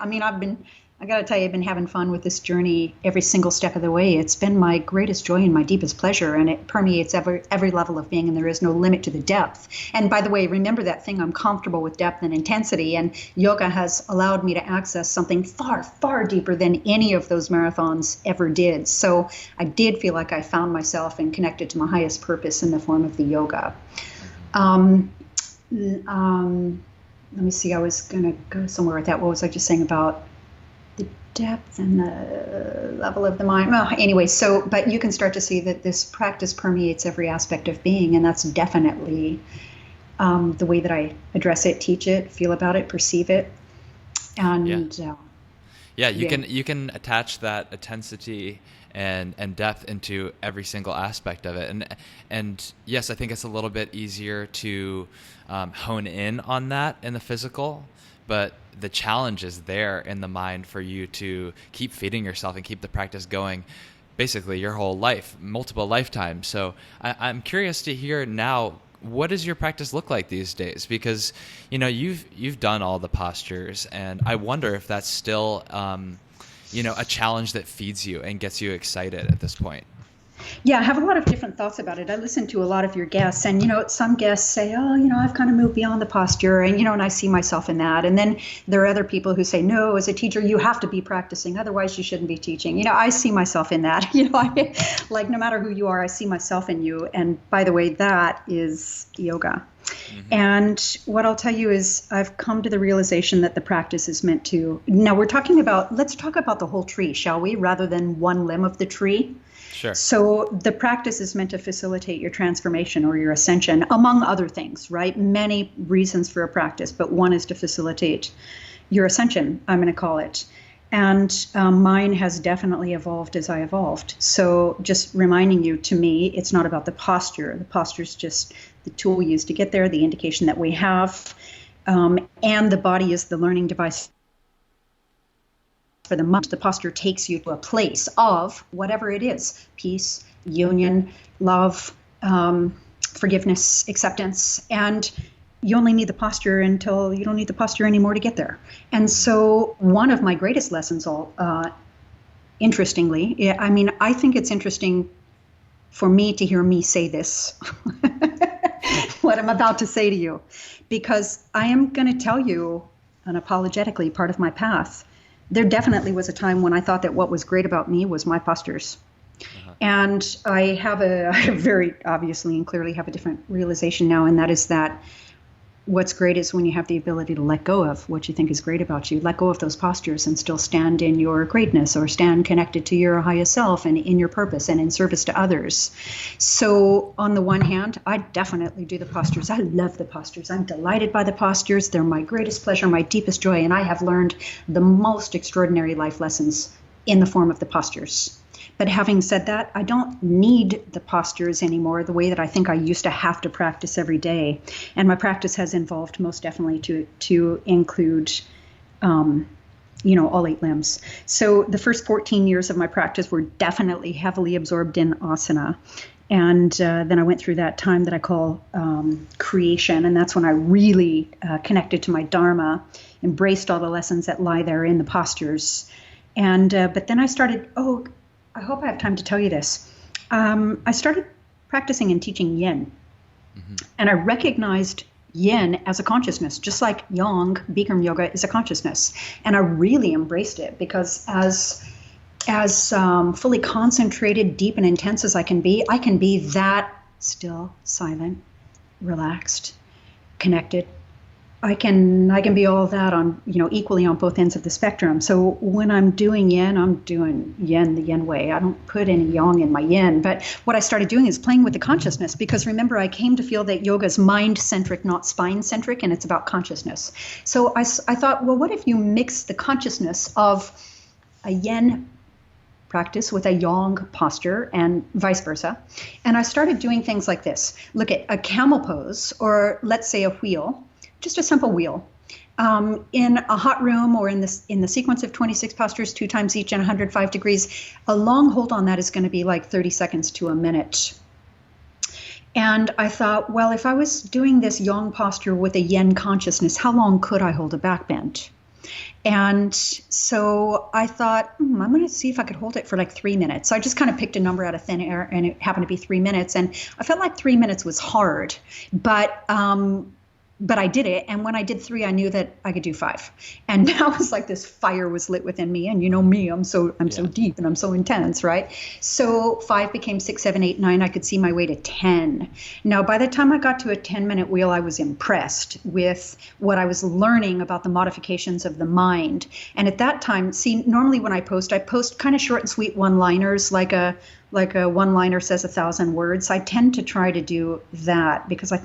Speaker 1: I got to tell you, I've been having fun with this journey every single step of the way. It's been my greatest joy and my deepest pleasure, and it permeates every level of being, and there is no limit to the depth. And by the way, remember that thing, I'm comfortable with depth and intensity, and yoga has allowed me to access something far, far deeper than any of those marathons ever did. So I did feel like I found myself and connected to my highest purpose in the form of the yoga. Let me see, I was going to go somewhere with that. What was I just saying about the depth and the level of the mind? Well, anyway, but you can start to see that this practice permeates every aspect of being, and that's definitely the way that I address it, teach it, feel about it, perceive it. And
Speaker 2: you can attach that intensity and depth into every single aspect of it. And yes, I think it's a little bit easier to hone in on that in the physical, but the challenge is there in the mind for you to keep feeding yourself and keep the practice going basically your whole life, multiple lifetimes. So I'm curious to hear now, what does your practice look like these days? Because, you've done all the postures, and I wonder if that's still, a challenge that feeds you and gets you excited at this point.
Speaker 1: Yeah, I have a lot of different thoughts about it. I listen to a lot of your guests, and some guests say, "Oh, I've kind of moved beyond the posture," and I see myself in that. And then there are other people who say, "No, as a teacher, you have to be practicing, otherwise you shouldn't be teaching." I see myself in that. Like no matter who you are, I see myself in you. And by the way, that is yoga. Mm-hmm. And what I'll tell you is I've come to the realization that the practice is meant to. Now let's talk about the whole tree, shall we, rather than one limb of the tree.
Speaker 2: Sure.
Speaker 1: So the practice is meant to facilitate your transformation or your ascension, among other things, right? Many reasons for a practice, but one is to facilitate your ascension, I'm going to call it. And mine has definitely evolved as I evolved. So just reminding you, to me, it's not about the posture. The posture is just the tool we use to get there, the indication that we have. And the body is the learning device for the mind. The posture takes you to a place of whatever it is: peace, union, love, forgiveness, acceptance. And you only need the posture until you don't need the posture anymore to get there. And so one of my greatest lessons, interestingly, I think it's interesting for me to hear me say this, what I'm about to say to you, because I am going to tell you unapologetically part of my path. There definitely was a time when I thought that what was great about me was my postures. Uh-huh. And I very obviously and clearly have a different realization now, and that is that what's great is when you have the ability to let go of what you think is great about you, let go of those postures and still stand in your greatness or stand connected to your highest self and in your purpose and in service to others. So on the one hand, I definitely do the postures. I love the postures. I'm delighted by the postures. They're my greatest pleasure, my deepest joy. And I have learned the most extraordinary life lessons in the form of the postures. But having said that, I don't need the postures anymore the way that I think I used to have to practice every day. And my practice has evolved most definitely to include, all 8 limbs. So the first 14 years of my practice were definitely heavily absorbed in asana. And then I went through that time that I call creation. And that's when I really connected to my Dharma, embraced all the lessons that lie there in the postures. And but then I started, I hope I have time to tell you this. I started practicing and teaching yin. Mm-hmm. And I recognized yin as a consciousness, just like yang, Bikram Yoga, is a consciousness. And I really embraced it because as fully concentrated, deep, and intense as I can be that still, silent, relaxed, connected. I can be all that on, equally on both ends of the spectrum. So when I'm doing yin, I'm doing yin the yin way. I don't put any yang in my yin. But what I started doing is playing with the consciousness, because remember, I came to feel that yoga is mind-centric, not spine-centric, and it's about consciousness. So I thought, well, what if you mix the consciousness of a yin practice with a yang posture and vice versa? And I started doing things like this. Look at a camel pose, or let's say a wheel. Just a simple wheel. In a hot room or in the sequence of 26 postures, 2 times each and 105 degrees, a long hold on that is going to be like 30 seconds to a minute. And I thought, well, if I was doing this yang posture with a yin consciousness, how long could I hold a back bend? And so I thought, I'm going to see if I could hold it for like 3 minutes. So I just kind of picked a number out of thin air, and it happened to be 3 minutes. And I felt like 3 minutes was hard, but I did it. And when I did 3, I knew that I could do 5. And now it's like this fire was lit within me. And me, I'm so deep and I'm so intense, right? So 5 became 6, 7, 8, 9. I could see my way to 10. Now, by the time I got to a 10-minute wheel, I was impressed with what I was learning about the modifications of the mind. And at that time, normally when I post kind of short and sweet one-liners, like a one-liner says 1,000 words. I tend to try to do that because I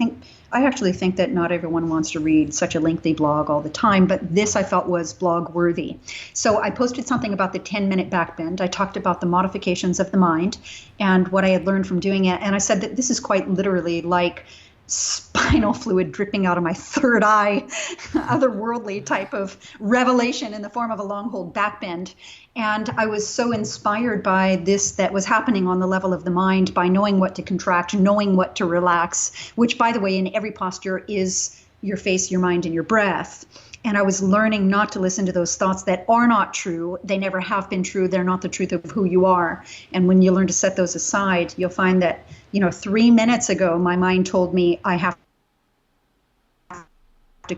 Speaker 1: actually think that not everyone wants to read such a lengthy blog all the time, but this I felt was blog worthy. So I posted something about the 10-minute back bend. I talked about the modifications of the mind and what I had learned from doing it. And I said that this is quite literally like spinal fluid dripping out of my third eye, otherworldly type of revelation in the form of a long hold back bend. And I was so inspired by this that was happening on the level of the mind, by knowing what to contract, knowing what to relax, which, by the way, in every posture is your face, your mind, and your breath. And I was learning not to listen to those thoughts that are not true. They never have been true. They're not the truth of who you are. And when you learn to set those aside, you'll find that, 3 minutes ago, my mind told me I have to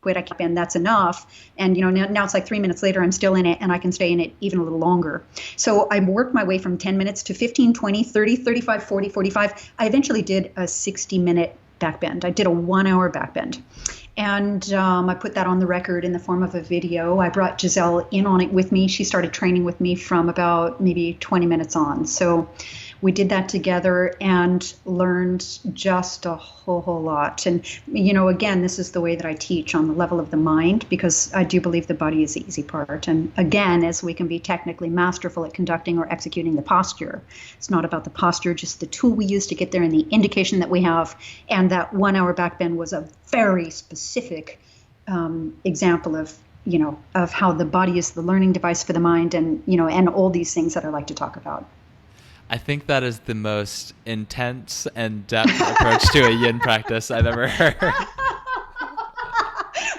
Speaker 1: quit. I can't, and that's enough. And, now it's like 3 minutes later, I'm still in it, and I can stay in it even a little longer. So I worked my way from 10 minutes to 15, 20, 30, 35, 40, 45. I eventually did a 60-minute backbend. I did a 1-hour backbend. And I put that on the record in the form of a video. I brought Giselle in on it with me. She started training with me from about maybe 20 minutes on. So we did that together and learned just a whole lot. And, again, this is the way that I teach on the level of the mind, because I do believe the body is the easy part. And again, as we can be technically masterful at conducting or executing the posture, it's not about the posture, just the tool we use to get there and the indication that we have. And that 1-hour backbend was a very specific example of, of how the body is the learning device for the mind, and, and all these things that I like to talk about.
Speaker 2: I think that is the most intense and depth approach to a yin practice I've ever heard.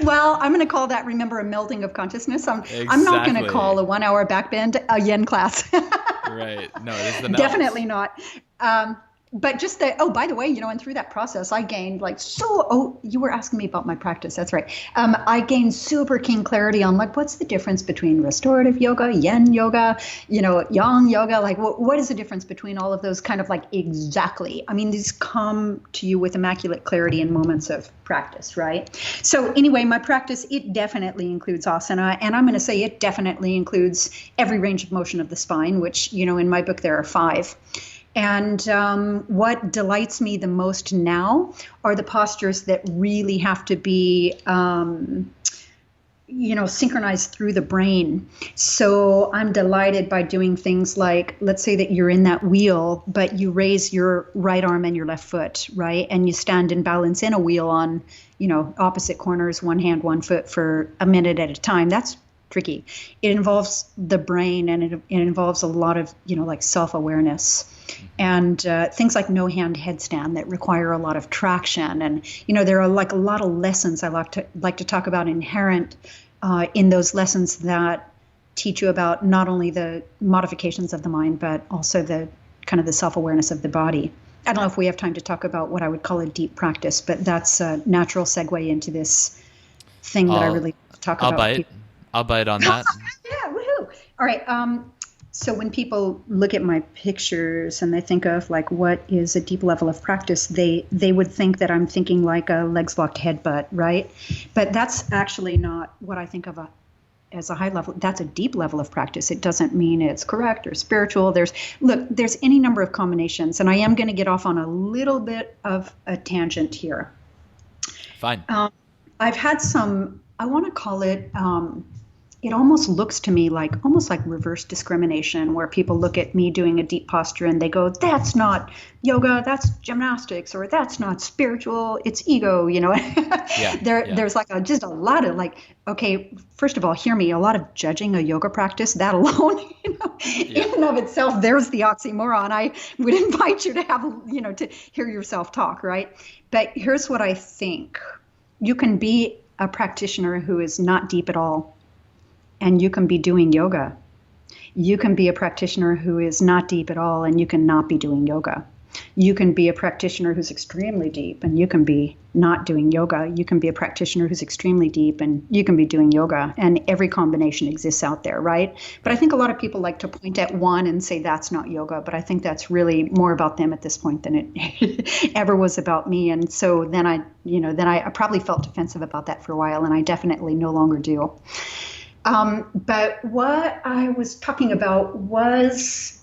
Speaker 1: Well, I'm going to call that, remember, a melding of consciousness.
Speaker 2: Exactly.
Speaker 1: I'm not going to call a 1-hour backbend a yin class.
Speaker 2: Right. No, it is the meld.
Speaker 1: Definitely not. But just that, by the way, and through that process, I gained you were asking me about my practice. That's right. I gained super keen clarity on what's the difference between restorative yoga, yin yoga, yang yoga, what is the difference between all of those kind of exactly. I mean, these come to you with immaculate clarity in moments of practice, right? So anyway, my practice, it definitely includes asana, and I'm going to say it definitely includes every range of motion of the spine, which, in my book, there are 5. And what delights me the most now are the postures that really have to be, synchronized through the brain. So I'm delighted by doing things like, let's say that you're in that wheel, but you raise your right arm and your left foot, right? And you stand in balance in a wheel on, opposite corners, one hand, one foot for a minute at a time. That's tricky. It involves the brain, and it involves a lot of, self-awareness. And things like no hand headstand that require a lot of traction. And, there are a lot of lessons I like to talk about inherent in those lessons that teach you about not only the modifications of the mind, but also the kind of the self-awareness of the body. I don't know if we have time to talk about what I would call a deep practice, but that's a natural segue into this thing that I really talk about.
Speaker 2: I'll bite on that.
Speaker 1: Yeah, woohoo. All right. So when people look at my pictures and they think of what is a deep level of practice, they would think that I'm thinking like a legs locked headbutt, right? But that's actually not what I think of as a high level. That's a deep level of practice. It doesn't mean it's correct or spiritual. There's any number of combinations, and I am going to get off on a little bit of a tangent here.
Speaker 2: Fine.
Speaker 1: I've had some, I want to call it, it almost looks to me almost like reverse discrimination, where people look at me doing a deep posture and they go, that's not yoga, that's gymnastics, or that's not spiritual, it's ego,
Speaker 2: Yeah,
Speaker 1: There's just a lot of okay, first of all, hear me, a lot of judging a yoga practice, that alone, in and of itself, there's the oxymoron. I would invite you to have, to hear yourself talk, right? But here's what I think. You can be a practitioner who is not deep at all, and you can be doing yoga. You can be a practitioner who is not deep at all, and you can not be doing yoga. You can be a practitioner who's extremely deep, and you can be not doing yoga. You can be a practitioner who's extremely deep, and you can be doing yoga. And every combination exists out there, right? But I think a lot of people like to point at one and say that's not yoga. But I think that's really more about them at this point than it ever was about me. And so then I probably felt defensive about that for a while, and I definitely no longer do. But what I was talking about was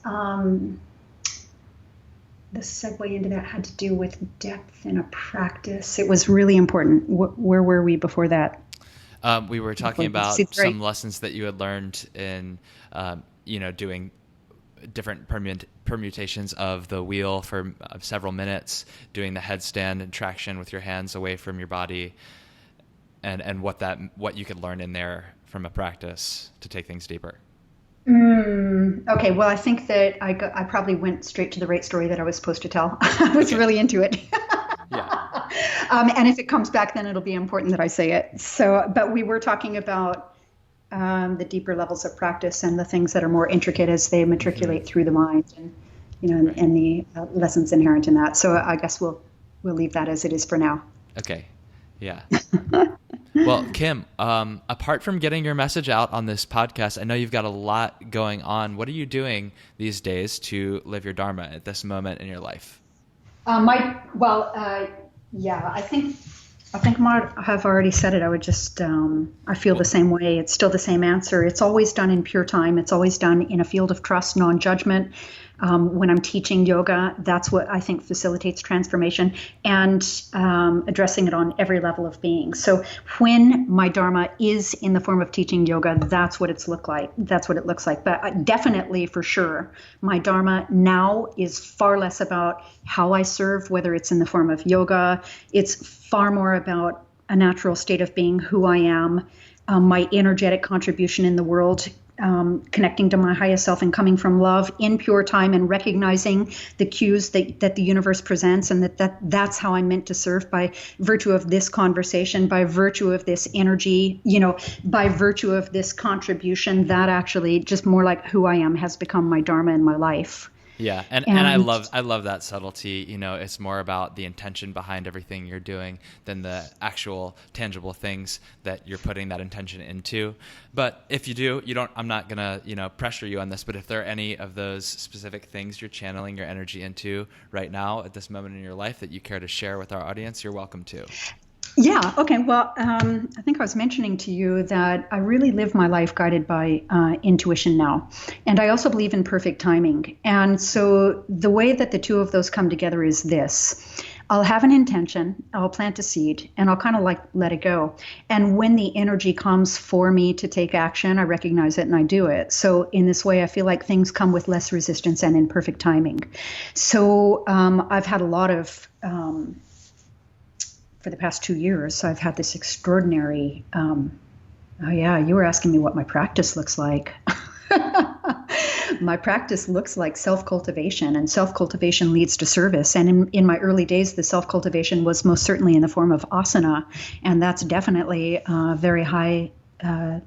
Speaker 1: the segue into that had to do with depth in a practice. It was really important. Where were we before that?
Speaker 2: We were talking about some lessons that you had learned in, doing different permutations of the wheel for several minutes, doing the headstand and traction with your hands away from your body, and what you could learn in there from a practice to take things deeper.
Speaker 1: Okay, well, I think that I probably went straight to the right story that I was supposed to tell. I was really into it.
Speaker 2: Yeah.
Speaker 1: And if it comes back, then it'll be important that I say it. So, but we were talking about the deeper levels of practice and the things that are more intricate as they matriculate through the mind, and and the lessons inherent in that. So I guess we'll leave that as it is for now.
Speaker 2: Okay. Yeah. Well, Kim, apart from getting your message out on this podcast, I know you've got a lot going on. What are you doing these days to live your Dharma at this moment in your life?
Speaker 1: Yeah, I think Mark have already said it. I would just, I feel the same way. It's still the same answer. It's always done in pure time. It's always done in a field of trust, non-judgment. When I'm teaching yoga, that's what I think facilitates transformation, and addressing it on every level of being. So when my Dharma is in the form of teaching yoga, that's what it's look like. That's what it looks like. But definitely, for sure, my Dharma now is far less about how I serve, whether it's in the form of yoga. It's far more about a natural state of being, who I am, my energetic contribution in the world, connecting to my highest self and coming from love in pure time, and recognizing the cues that the universe presents, and that's how I'm meant to serve, by virtue of this conversation, by virtue of this energy, by virtue of this contribution. That actually, just more like who I am, has become my Dharma in my life.
Speaker 2: Yeah, and I love that subtlety. It's more about the intention behind everything you're doing than the actual tangible things that you're putting that intention into. But if you do, I'm not gonna pressure you on this. But if there are any of those specific things you're channeling your energy into right now at this moment in your life that you care to share with our audience, you're welcome to.
Speaker 1: Yeah. Okay. Well, I think I was mentioning to you that I really live my life guided by intuition now. And I also believe in perfect timing. And so the way that the two of those come together is this. I'll have an intention, I'll plant a seed, and I'll kind of let it go. And when the energy comes for me to take action, I recognize it and I do it. So in this way, I feel like things come with less resistance and in perfect timing. So I've had a lot of... for the past 2 years, I've had this extraordinary, you were asking me what my practice looks like. My practice looks like self-cultivation, and self-cultivation leads to service. And in my early days, the self-cultivation was most certainly in the form of asana, and that's definitely a very high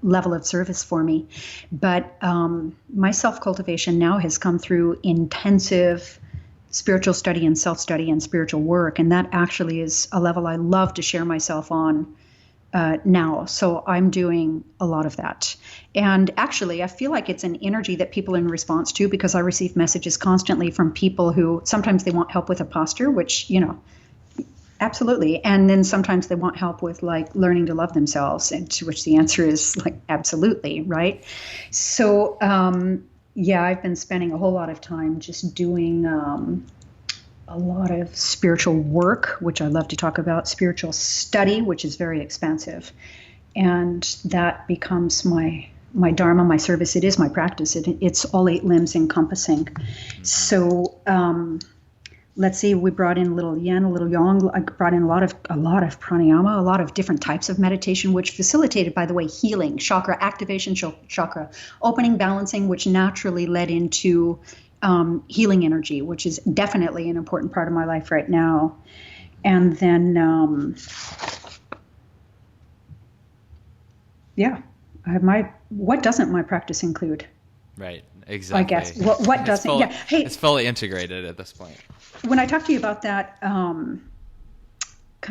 Speaker 1: level of service for me. But my self-cultivation now has come through intensive spiritual study and self-study and spiritual work. And that actually is a level I love to share myself on now. So I'm doing a lot of that. And actually, I feel like it's an energy that people are in response to, because I receive messages constantly from people who sometimes they want help with a posture, which, absolutely. And then sometimes they want help with like learning to love themselves, and to which the answer is like, absolutely. Right. So, I've been spending a whole lot of time just doing a lot of spiritual work, which I love to talk about, spiritual study, which is very expansive. And that becomes my Dharma, my service. It is my practice. It's all 8 limbs encompassing. So let's see, we brought in a little yin, a little yang. I brought in a lot of pranayama, a lot of different types of meditation, which facilitated, by the way, healing, chakra activation, chakra opening, balancing, which naturally led into healing energy, which is definitely an important part of my life right now. And then, I have what doesn't my practice include?
Speaker 2: Right. Exactly.
Speaker 1: I guess. What doesn't? Hey,
Speaker 2: it's fully integrated at this point.
Speaker 1: When I talk to you about that kind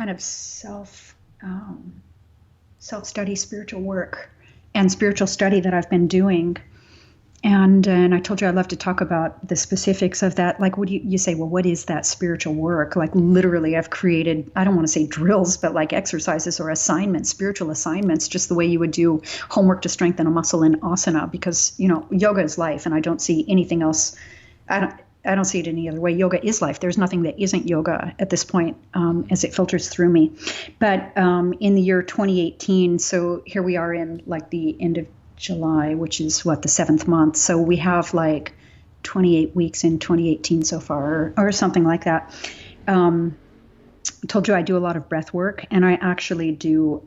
Speaker 1: of self-study, spiritual work and spiritual study that I've been doing, and I told you I love to talk about the specifics of that. Like, would you say, well, what is that spiritual work? Like, literally, I've created, I don't want to say drills, but like exercises or assignments, spiritual assignments, just the way you would do homework to strengthen a muscle in asana, because, yoga is life, and I don't see anything else. I don't see it any other way. Yoga is life. There's nothing that isn't yoga at this point, as it filters through me. But in the year 2018, so here we are in like the end of July, which is the 7th month. So we have like 28 weeks in 2018 so far, or something like that. told you I do a lot of breath work, and I actually do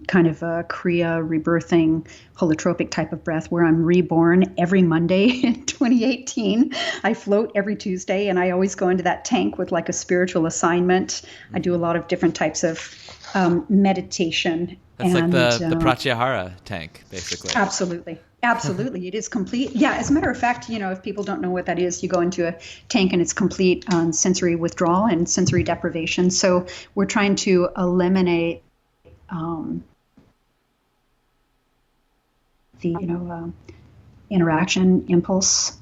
Speaker 1: kind of a Kriya rebirthing holotropic type of breath where I'm reborn every Monday in 2018. I float every Tuesday, and I always go into that tank with like a spiritual assignment. I do a lot of different types of meditation.
Speaker 2: That's like the Pratyahara tank, basically.
Speaker 1: Absolutely. Absolutely. It is complete. Yeah. As a matter of fact, if people don't know what that is, you go into a tank and it's complete sensory withdrawal and sensory deprivation. So we're trying to eliminate the interaction impulse,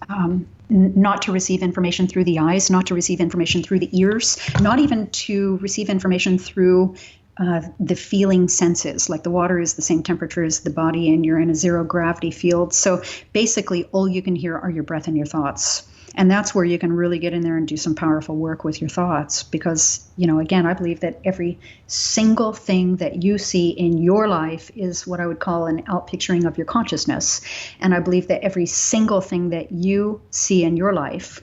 Speaker 1: not to receive information through the eyes, not to receive information through the ears, not even to receive information through the feeling senses. Like the water is the same temperature as the body and you're in a zero gravity field. So basically all you can hear are your breath and your thoughts. And that's where you can really get in there and do some powerful work with your thoughts. Because, again, I believe that every single thing that you see in your life is what I would call an outpicturing of your consciousness. And I believe that every single thing that you see in your life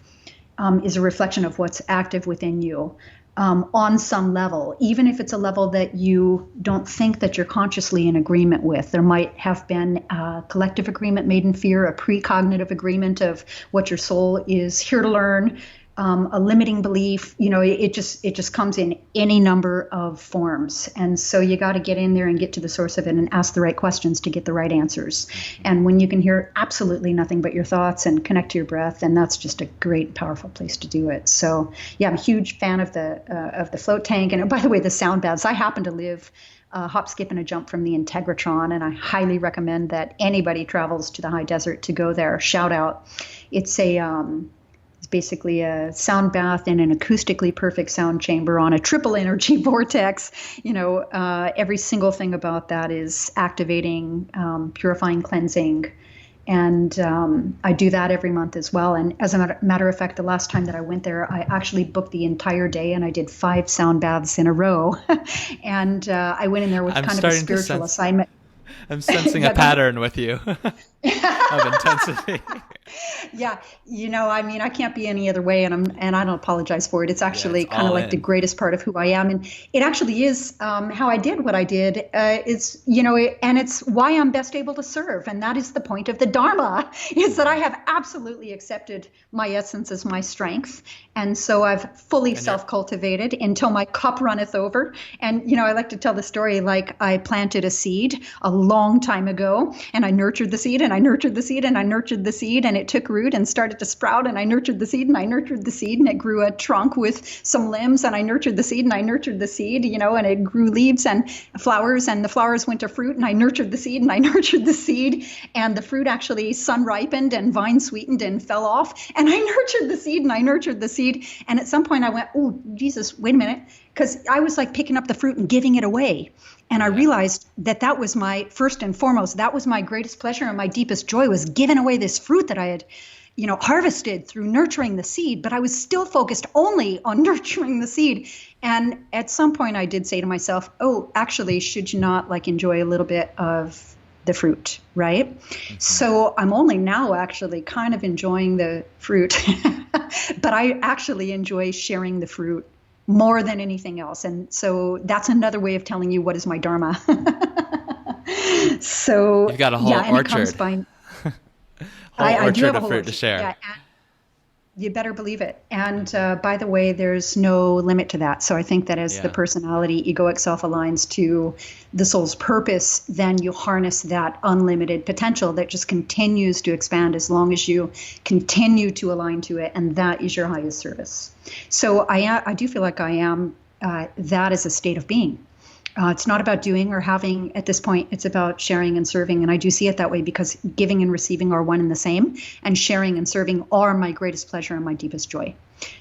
Speaker 1: is a reflection of what's active within you. On some level, even if it's a level that you don't think that you're consciously in agreement with. There might have been a collective agreement made in fear, a precognitive agreement of what your soul is here to learn, a limiting belief. It just comes in any number of forms. And so you got to get in there and get to the source of it and ask the right questions to get the right answers. And when you can hear absolutely nothing but your thoughts and connect to your breath, then that's just a great, powerful place to do it. So yeah, I'm a huge fan of the float tank. And by the way, the sound baths, I happen to live a hop, skip, and a jump from the Integratron, and I highly recommend that anybody travels to the high desert to go there. Shout out. It's basically a sound bath in an acoustically perfect sound chamber on a triple energy vortex. Every single thing about that is activating, purifying, cleansing. And I do that every month as well. And as a matter of fact, the last time that I went there, I actually booked the entire day and I did 5 sound baths in a row. And I went in there with kind of a spiritual assignment.
Speaker 2: I'm sensing a pattern with you of intensity.
Speaker 1: Yeah. I can't be any other way, and I don't apologize for it. It's actually kind of like the greatest part of who I am. And it actually is how I did what I did. And it's why I'm best able to serve. And that is the point of the Dharma, is that I have absolutely accepted my essence as my strength. And so I've fully self-cultivated until my cup runneth over. And, I like to tell the story like I planted a seed a long time ago, and I nurtured the seed, and I nurtured the seed, and I nurtured the seed, and it took root and started to sprout, and I nurtured the seed, and I nurtured the seed, and it grew a trunk with some limbs, and I nurtured the seed, and I nurtured the seed, and it grew leaves and flowers, and the flowers went to fruit, and I nurtured the seed, and I nurtured the seed, and the fruit actually sun ripened and vine sweetened and fell off, and I nurtured the seed, and I nurtured the seed, and at some point I went, oh, Jesus, wait a minute, because I was like picking up the fruit and giving it away. And I realized that was my first and foremost, that was my greatest pleasure and my deepest joy, was giving away this fruit that I had, harvested through nurturing the seed. But I was still focused only on nurturing the seed. And at some point I did say to myself, oh, actually, should you not enjoy a little bit of the fruit, right? Mm-hmm. So I'm only now actually kind of enjoying the fruit, but I actually enjoy sharing the fruit more than anything else. And so that's another way of telling you what is my Dharma. So
Speaker 2: you've got a whole orchard.
Speaker 1: I do have a whole
Speaker 2: fruit to share.
Speaker 1: Yeah, you better believe it. And by the way, there's no limit to that. So I think that as the personality, egoic self aligns to the soul's purpose, then you harness that unlimited potential that just continues to expand as long as you continue to align to it. And that is your highest service. So I do feel like I am that is a state of being. It's not about doing or having at this point. It's about sharing and serving. And I do see it that way because giving and receiving are one and the same. And sharing and serving are my greatest pleasure and my deepest joy.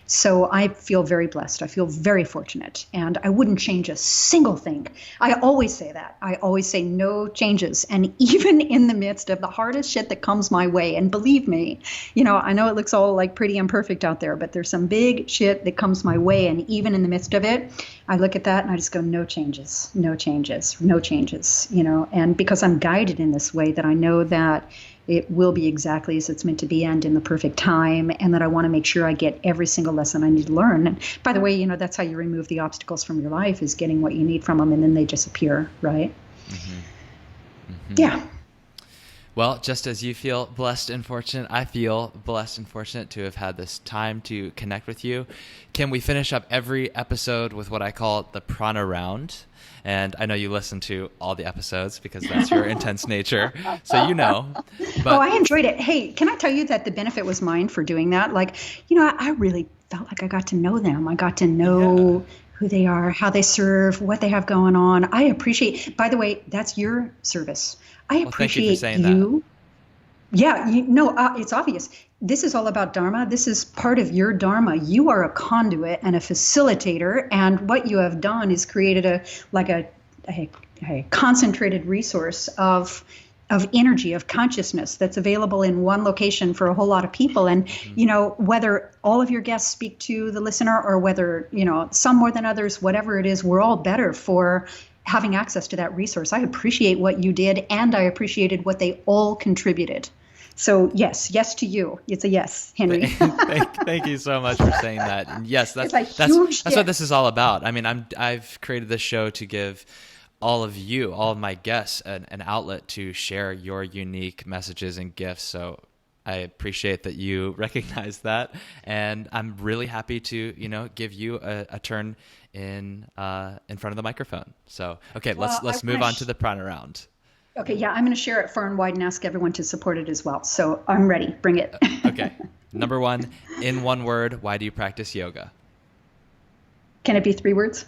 Speaker 1: So I feel very blessed. I feel very fortunate. And I wouldn't change a single thing. I always say that. I always say no changes. And even in the midst of the hardest shit that comes my way, and believe me, I know it looks all like pretty and perfect out there, but there's some big shit that comes my way. And even in the midst of it, I look at that and I just go, no changes, no changes, no changes, and because I'm guided in this way that I know that it will be exactly as it's meant to be and in the perfect time, and that I want to make sure I get every single lesson I need to learn. And by the way, that's how you remove the obstacles from your life, is getting what you need from them, and then they disappear, right?
Speaker 2: Mm-hmm. Mm-hmm.
Speaker 1: Yeah.
Speaker 2: Well, just as you feel blessed and fortunate, I feel blessed and fortunate to have had this time to connect with you. Kim, we finish up every episode with what I call the prana round. And I know you listen to all the episodes because that's your intense nature. So But,
Speaker 1: I enjoyed it. Hey, can I tell you that the benefit was mine for doing that? Like, I really felt like I got to know them. I got to know who they are, how they serve, what they have going on. I appreciate, by the way, that's your service. I appreciate
Speaker 2: thank you for saying
Speaker 1: you. Yeah, it's obvious. This is all about Dharma. This is part of your Dharma. You are a conduit and a facilitator, and what you have done is created a concentrated resource of energy, of consciousness that's available in one location for a whole lot of people. And, whether all of your guests speak to the listener or whether, some more than others, whatever it is, we're all better for having access to that resource. I appreciate what you did, and I appreciated what they all contributed. So yes to you. It's a yes, Henry.
Speaker 2: Thank you so much for saying that. And yes, that's what this is all about. I mean, I've created this show to give all of my guests an outlet to share your unique messages and gifts. So I appreciate that you recognize that, and I'm really happy to give you a turn in front of the microphone. So okay, let's move on to the prana round.
Speaker 1: Okay, yeah, I'm going to share it far and wide and ask everyone to support it as well. So I'm ready. Bring it.
Speaker 2: Okay. Number 1, in one word, why do you practice yoga?
Speaker 1: Can it be 3 words?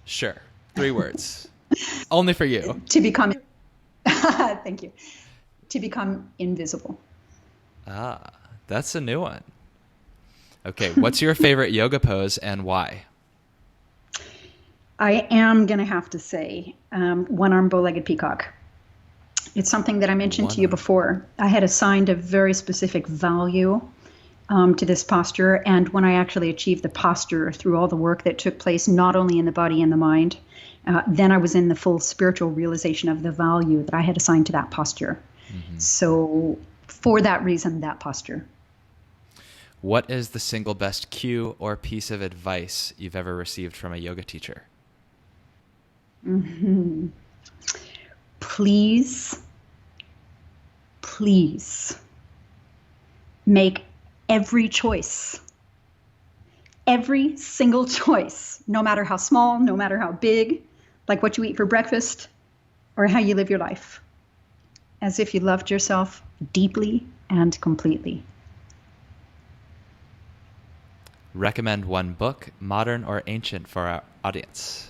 Speaker 2: Sure. 3 words. Only for you.
Speaker 1: To become, thank you. To become invisible.
Speaker 2: Ah, that's a new one. Okay, what's your favorite yoga pose and why?
Speaker 1: I am going to have to say one-arm bow-legged peacock. It's something that I mentioned to you before. I had assigned a very specific value to this posture, and when I actually achieved the posture through all the work that took place, not only in the body and the mind, then I was in the full spiritual realization of the value that I had assigned to that posture. Mm-hmm. So for that reason, that posture.
Speaker 2: What is the single best cue or piece of advice you've ever received from a yoga teacher?
Speaker 1: Mm-hmm. Please make every single choice, no matter how small, no matter how big, like what you eat for breakfast or how you live your life, as if you loved yourself deeply and completely.
Speaker 2: Recommend one book, modern or ancient, for our audience.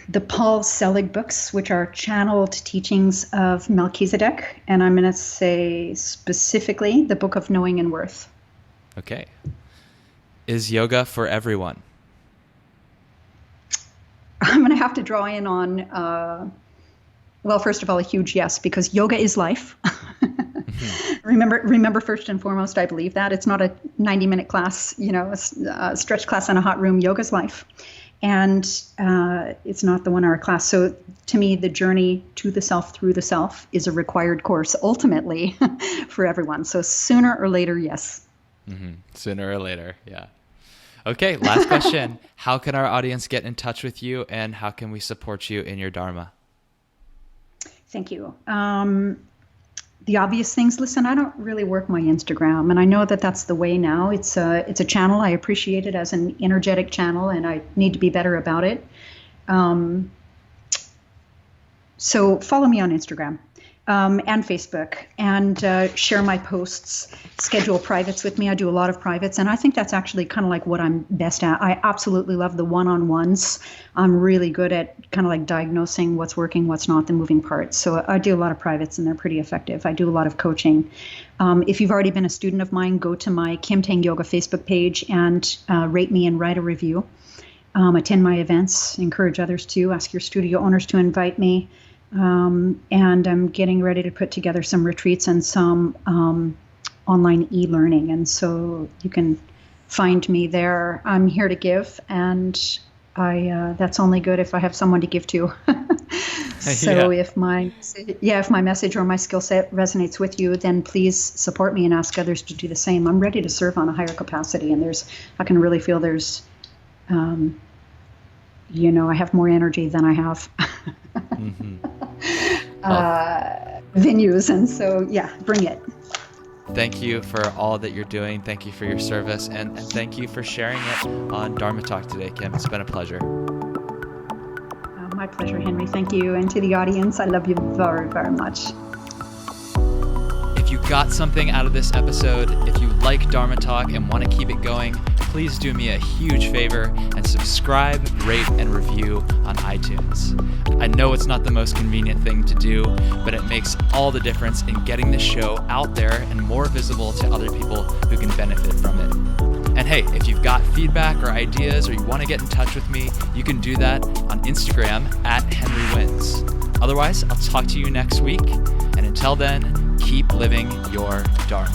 Speaker 1: The Paul Selig books, which are channeled teachings of Melchizedek, and I'm going to say specifically the Book of Knowing and Worth.
Speaker 2: Okay. Is yoga for everyone?
Speaker 1: I'm going to have to draw in on, first of all, a huge yes, because yoga is life. Remember, first and foremost, I believe that. It's not a 90-minute class, a stretch class in a hot room. Yoga's life. And it's not the 1-hour class. So to me, the journey to the self through the self is a required course, ultimately, for everyone. So sooner or later, yes.
Speaker 2: Mm-hmm. Sooner or later, yeah. Okay, last question. How can our audience get in touch with you, and how can we support you in your Dharma?
Speaker 1: Thank you. The obvious things. Listen, I don't really work my Instagram, and I know that that's the way now. It's a channel. I appreciate it as an energetic channel, and I need to be better about it. So follow me on Instagram and Facebook, and share my posts, schedule privates with me. I do a lot of privates, and I think that's actually kind of like what I'm best at. I absolutely love the one-on-ones. I'm really good at kind of like diagnosing what's working, what's not, the moving parts. So I do a lot of privates, and they're pretty effective. I do a lot of coaching. If you've already been a student of mine, go to my Kim Tang Yoga Facebook page and rate me and write a review. Attend my events, encourage others to, ask your studio owners to invite me. And I'm getting ready to put together some retreats and some online e-learning. And so you can find me there. I'm here to give, and that's only good if I have someone to give to. So if my message or my skill set resonates with you, then please support me and ask others to do the same. I'm ready to serve on a higher capacity, and I can really feel there's, I have more energy than I have venues, and so bring it.
Speaker 2: Thank you for all that you're doing. Thank you for your service, and thank you for sharing it on Dharma Talk today, Kim. It's been a pleasure.
Speaker 1: My pleasure, Henry. Thank you. And to the audience, I love you very, very much.
Speaker 2: If you got something out of this episode, if you like Dharma Talk and want to keep it going, please do me a huge favor and subscribe, rate, and review on iTunes. I know it's not the most convenient thing to do, but it makes all the difference in getting this show out there and more visible to other people who can benefit from it. And hey, if you've got feedback or ideas or you want to get in touch with me, you can do that on Instagram @HenryWins. Otherwise, I'll talk to you next week. And until then, keep living your Dharma.